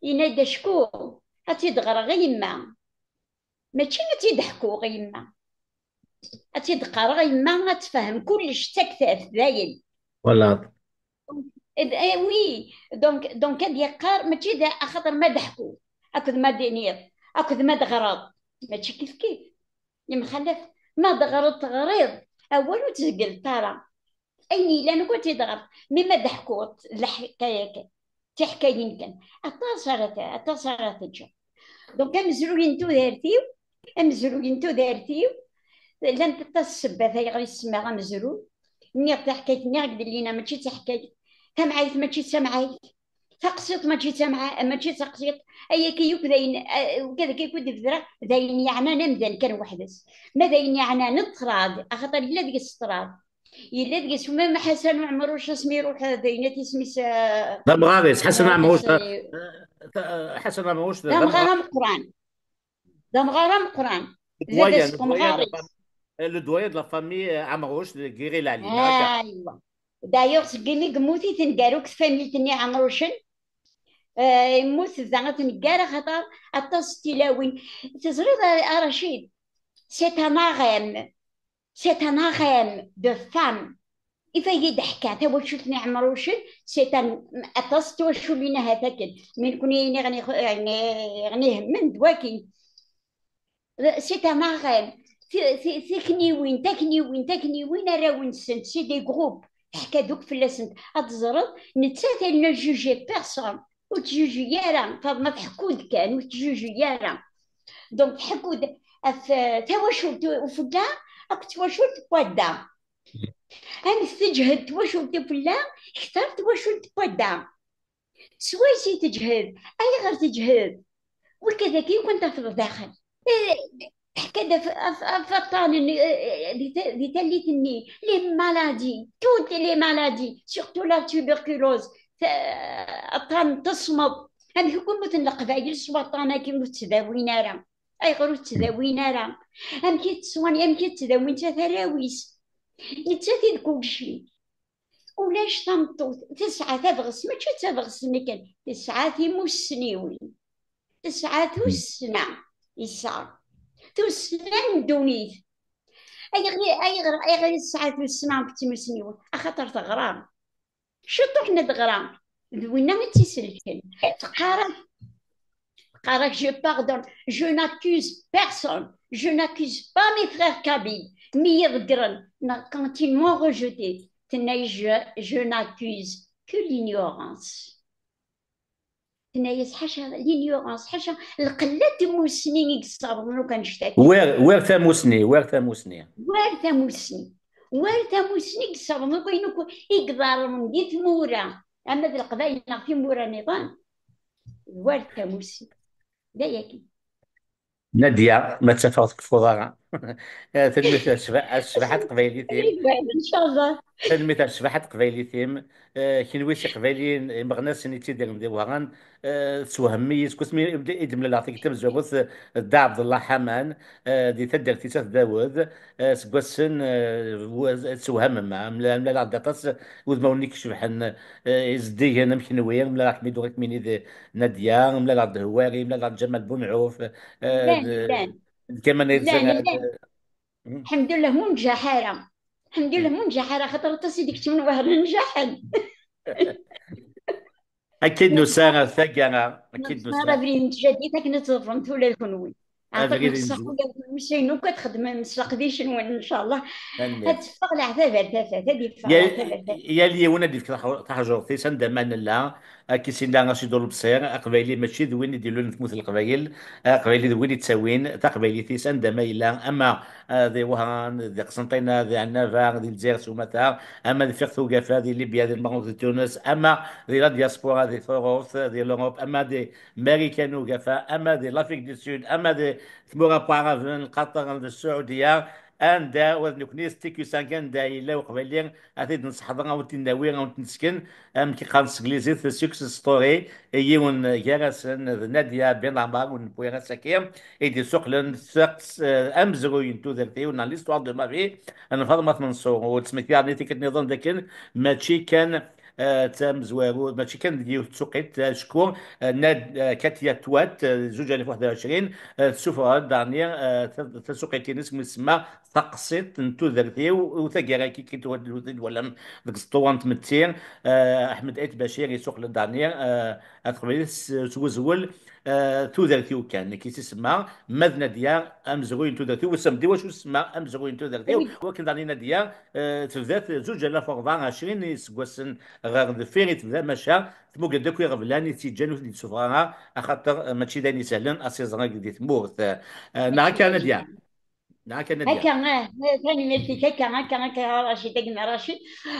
ينادى شكو هتدغر غير يما ماشي تيضحكوا غير يما تيدقر غير يما تفهم كلش تكتاف باين. ولا. وي دونك هاد يقار ماشي دا خاطر ما ضحكوا اكد ما دينيض اكد ما دغرض ماشي كيف كيف يمخلف ما دغرض تغريض اول وتزقل طارا ايني لا نقول تيدغر مي ما ضحكوا الحكايه تحكي يمكن اتصارت تجا دونك امزروين تو دارتيو امزروين تو دارتيو لان تتسبب هاي غير السماء مزرو نيغ تحكيت نيغ دلينا ماشي تحكيت تمعيت ماشي سمعيت تقسيط ماشي سمع ماشي تقسيط اي كيوك ذاين وكذا كيكون دفرة ذاين يعني نمذن كان وحدس ما ذاين يعني نطراد اخطر الا ديك السطراد الا ديك سمام حسن وعمر وش اسمي روح ذاين تسمي لا مغاريس حسن عمروش تصي حسن عمروش لا دام مغاريس. غرام قران دام غرام قران زاد الدويان اسكم الدويان غاريس. لو دويان دو لا فامي عمروش كيري العلينا هكا. ايوا دايوغ سكيني قموتي تنقاروك فاميلتني عمروشن يموت زعما تنقارا خاطر اطاس تلاوين تزريد رشيد. سي ان اغام سي ان اغام دو فام إذا يضحك تا وشوفني عمروشن سي ان اطاس توشو لينا هذاك من كوني يعني من دواكي سي ان اغام تكني وين راون سنت سي دي جروب حكا دوك فلاسنت اتزرد نتسات نجوجي بيرسون وتجوجي يارا فما تحكود كان وتجوجي يارا دونك حكود اف تواشلت وفدا اك تواشلت بودا انا تجهد تواشلت فلا اختار تواشلت بودا سويسي تجهد اي غير تجهد وكذا كي كنت في الداخل كذا فطان دي تليتني لي مالادي توت لي مالادي سورتو لا توبركلوز طان تصمد هم يكون مثل القبائل سواطانا كي تداوين راه اي غير تداوين راه هم كي تسواني هم كي تداوين تثراويس نتساتي كلشي ولاش تنطوط تسعة تبغس ماشي تبغس كان تسعة مسنيوين تسعة السنة يسعى تسلم دونيت اي غير الساعات والسنة بتمسنيون اخاطر تغرام شو حنا تغرام وين ما تسلكن تقارن قارك جو باردون جو ناكوز بيرسون جو ناكوز با مي فرير كابيل مي يذكرن quand ils m'ont rejeté تناي je n'accuse que l'ignorance تنايس حاشا لينيورانس حاشا القلة موسنين يقصر منو كنشتاكي وير ثاموسني وير ثاموسني. وارثة موسني وارثة موسني يقصر منو كينو يقدر من دي ثمورة أما ذي القبائل في مورا نظام وارثة موسني دا ياكي نادية ما تفاوتك فضاء. تلميذ الشبحات قبيليتيم. إن شاء الله. تلميذ الشبحات قبيليتيم. كنوي شي قبيليين مغناس نيتي ديال مديوغان. توهمي كسمي يبدا يدم للاعطيك كتاب زوبوس دا عبد الله حمان. دي تدر تيساس داوود. سكوسن توهم مع ملا عداطاس وذمونيك شبحن. يزدي هنا مكنوية ملا حميدو غيك ميني نادية ملا عبد الهواري ملا عبد جمال بونعوف. لان لان كما لان نيتزان. لان الحمد لله منجحة الحمد لله منجحة خاطر تصيدك تمن وهر نجحن أكيد نسانا ثقنا أكيد نصارى نسانا. بريم جديدة كنا تفرمت ولا كنوي عقل نقص خويا مشينو كتخدم مساقديش ان شاء الله. هاد النت تفق العتبة ثلاثة هادي تفق يا العتبة ثلاثة. يا لي وانا ديك تحجرتي سند مان لا كيسين لا غاشي دور البصير قبايلي ماشي ذوين يديروا نتموت القبايل قبايلي ذوين يتساوين تقبايلي في سند ما الا اما ذي وهران ذي قسنطينه ذي عنابه ذي الجزائر سومتا اما ذي فيغ ثوقافه ذي ليبيا ذي المغرب ذي تونس اما ذي لا دياسبورا ذي فوروث ذي لوروب اما ذي ماريكانو غافا اما ذي لافريك دي سود اما ذي ثمورا بارافن قطر السعوديه اندا وذنكنيس تيكو سانكان دا الا وقبايلي غادي نصحضر او تناوي او تنسكن كي قالت انجليزي في سكس ستوري يون جارسن ناديه بين عمار ونبويغا ساكيم ايدي سوقلن ساقس امزرو ينتو ذاتي ونا ليستوار دو مافي انا فاطمه منصور وتسميت يعني تيك النظام ذاك ماشي كان تام زوارو ماشي كان ديال تسوقيت شكون ناد كاتيا توات 2021 تسوفها دارنيا تسوقيتي اسم يسمى تقسيط نتو ذاتي وثقيرا كي تولد ولا ديك السطوان تمتين احمد ايت بشير يسوق للدانير اتقبل سوزول تودرتيو كان كي تسمى مدنا ديال امزغوين تودرتيو وسم دي واش تسمى امزغوين تودرتيو ولكن دانينا ديال تبدات 2024 سكواسن غير فيري تبدا ماشا تموك داك يغبلاني تيجانو دي سوفرانا خاطر ماشي داني سهلن اسيزرا دي تمورت نهار كان ديال نهار كان ديال هكا ثاني ملتي هكا رشيد كنا رشيد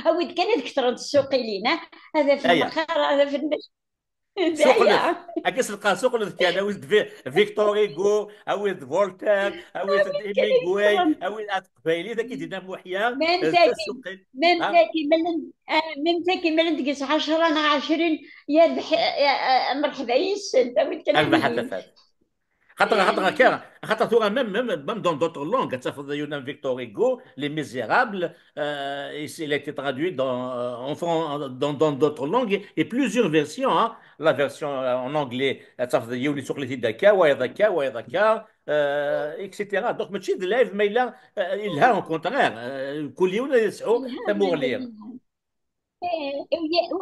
أود كانت كثرة السوق لينا. هذا في ايا المقر هذا في سوقلت دايا. اكيس القا سوقلت كان اويد فيكتور ايغو اويد فولتير اويد كان ايميغواي كثرة اويد اتقبايلي ذاك يدينا موحيا ممتاكي تسوقل ها ممتاكي ممتاكي من تقيس 10 أنا 20 يربح مرحبا يسن أود كان اربع نهين. حتفات خاطر كان خاطر تو ميم دون دوتر لونغ تاخذ يونان فيكتور ايغو لي ميزيرابل il a été traduit dans d'autres langues et plusieurs versions hein. La version en anglais تاخذ يولي سوقلتي دكا ويضكا ويضكا اكسيتيرا دونك ماشي د لايف ما الا الها اون كونترير كل يوم يسعوا تموغلير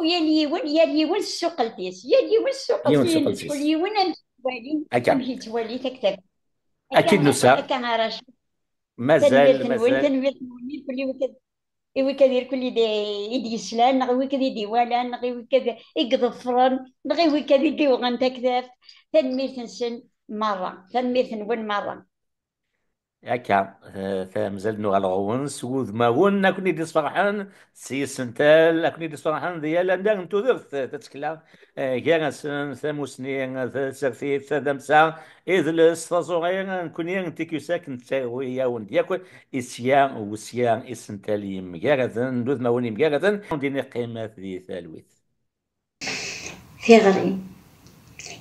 ويا اليوان يا اليوان السوقلتيس يا اليوان يوم السوقلتيس كل سوقلتيس يوان هكا امشي توالي تكتب. اكيد نسا هكا عرش مازال مازال تنوير كل وكذا إيوه كذا كل دي يدي سلان نغوي كذا دي ولا نغوي كذا يقضفرن نغوي كذا يجي وغن تكذف تنمير تنسن مرة تنمير تنون مرة. هكا فمازال نوغ الغون سوذ ما ون كوني ديس فرحان سي سنتال كوني ديس فرحان ديال عندنا نتو درت تتكلا كاغاسن ثاموسني ثالث ثدمسا إذلس ثازوغير كوني نتيكو ساكن تساوي وندياكو إسيا وسيا إسنتالي مكاغاثن دوذ ما وني مكاغاثن ديني قيمات ذي ثالوث في غري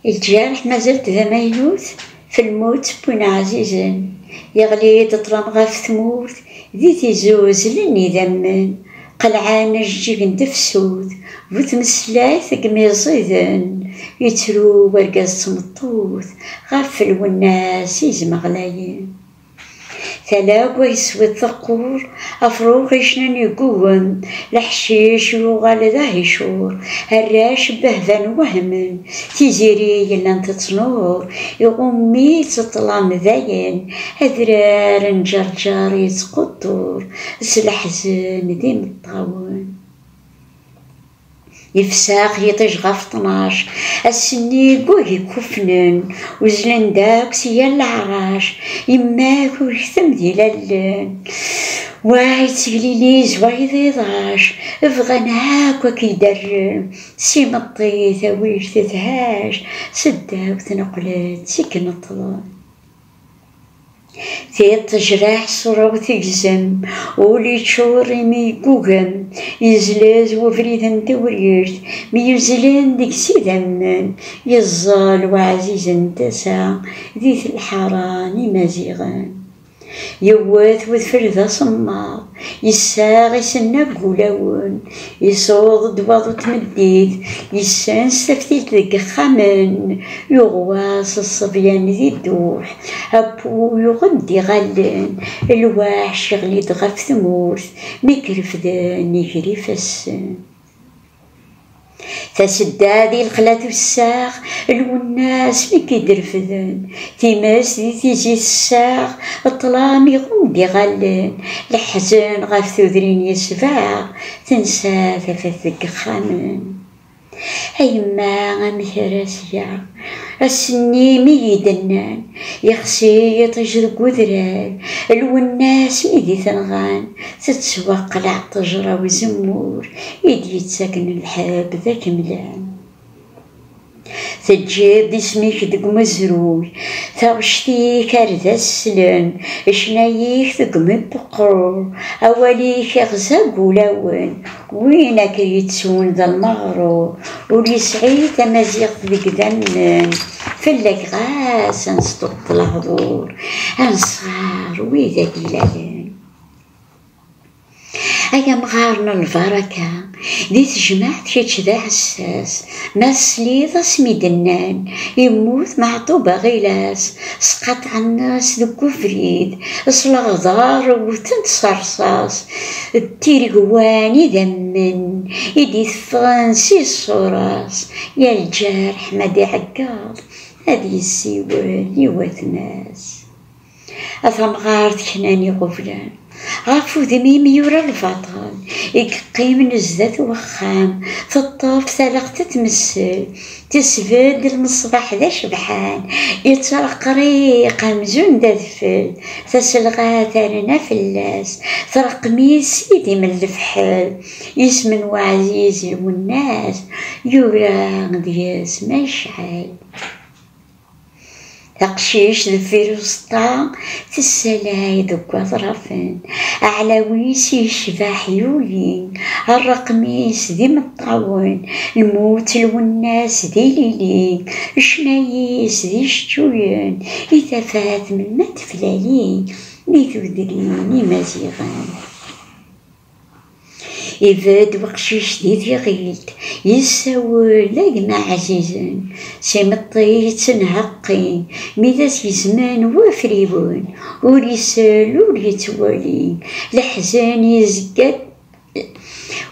الجارح ما زلت ذا ميلوث في الموت بون عزيزا يغلي تطرم غاف ثموت ذي تيزوز لني ذمن قلعان الجيب دفسود وتمسلاث قميصيذن يترو ورقاس مطوث غاف والناس يزمغلاين ثلاق ويسوي الثقور أفروغ يشنن يقوم الحشيش يغال ذا يشور الراش بهذا وهمن تيزيري يلان تتصنور يغمي تطلام ذاين هذرار نجرجار يتقطور سلحزن ذي مطاون يفساق يطيش 12 السني قوي كفنن وزلن داك سيا العراش يماك ويثم ذي للن واعي تقليلي زوايد 11 افغن هاك وكيدرم سيمطي ثويش تتهاش سدا وتنقلت سكن طلال في التجراح صورة وتجزم ولي تشوري ميقوغم يزلاز وفريد دوريرت ميزلان ديك سيدمن يزال وعزيز انتسا ذي الحراني مزيغان يوث وذفردة صماغ يساغ يسنى بقولاون يصوض دواض تمديد يسان سفتيت ذك خمن يغواص الصبيان ذي الدوح أبو يغدي غلن الواح يغلي دغف ثموث مكرف ذا نجري فسن تسدادي الخلات والساغ الوناس مي كيدرفدن تيماس دي تيجي الساغ الظلام يغمض يغلن الحزن غاف ثودرين يسباغ تنسى ثلاث خامن أيما مثراسيا السني ميدنان يخسي يطجر قدران الوناس ميدي ثنغان تتسوق قلع طجرة وزمور يدي يتساكن الحاب ذاك ملان تجيب دي سميك دق مزروي تغشتيك أرذا السلن شنايك دق مبقر أوليك يغزاق ولون وينك يتسون ذا المغرو ولي سعيد تمازيغ دق ذنن فلك غاس نسطط الهضور أنصار ويذا دلالن أيا مغارنا البركة دي تجمعت كيتش ذا حساس ما سليض اسمي دنان يموت معطوبة غلاس سقط عالناس ذو فريد صلاغضار وتنت صرصاص التيري قواني ذمن يدي ثفانسي الصراص يا الجارح مدي عقاض هذي السيوال يوات ناس أثم غارت كناني غفلان غافو ذمي ميورا الفطن يقيم نزدات وخام في الطوف ثلاق تتمثل تسفد المصباح ذا شبحان يترق ريقا مزون ذا ذفل تسلغا ثارنا فلاس ترقمي سيدي من الفحل يسمن وعزيز والناس يورا دياس ما يشعل تقشيش ذفير وسطا تسلاي ذوك أطرافن أعلاويس يشبح يولين الرقميس ذي مطاون الموت الوناس ذي ليلين الشنايس ذي شتوين إذا فات من ما تفلالين نيثو ذريني مزيغان يفاد وقشيش ديدي غيلت يساول لاقنا عزيزا سيمطي تنهقي ميداس يزمان وفريبون وريسال وريتوالي الحزان يزقد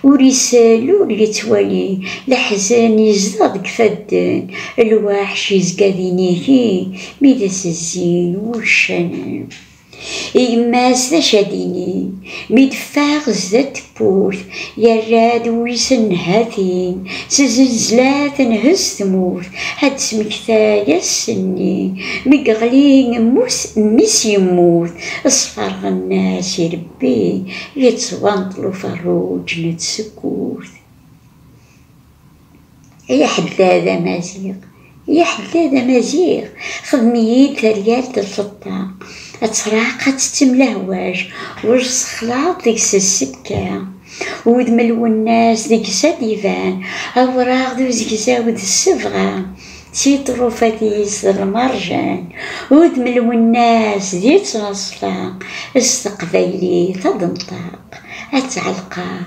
وريسال وريتوالي الحزان يزداد كفدان الواحش يزقادينيه ميداس الزين والشنان إيماس ذا شاديني ميدفاغ زات بوث يراد ويسن هاثين سزلزلات نهز ثموث هاد سمكتايا السني مقغلين ميس يموت اصفر الناس يربي يتصوانطلو فروج نتسكوث يا حدادا مازيغ يا حدادا مازيغ خدمي ثريال الفطة أتراقة تتملهواج ورس خلاط ديكس السبكة ودم الوناس ديكس ديفان أوراق دو زكزاود السفغة تيطرو فتيس المرجان ودم الوناس ديت نصفا استقبيلي تضنطاق أتعلقا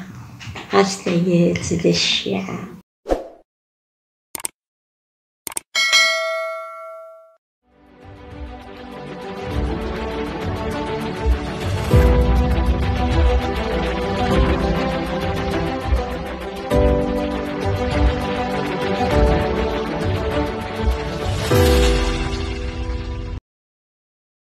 عرفتيات ذا الشيعة.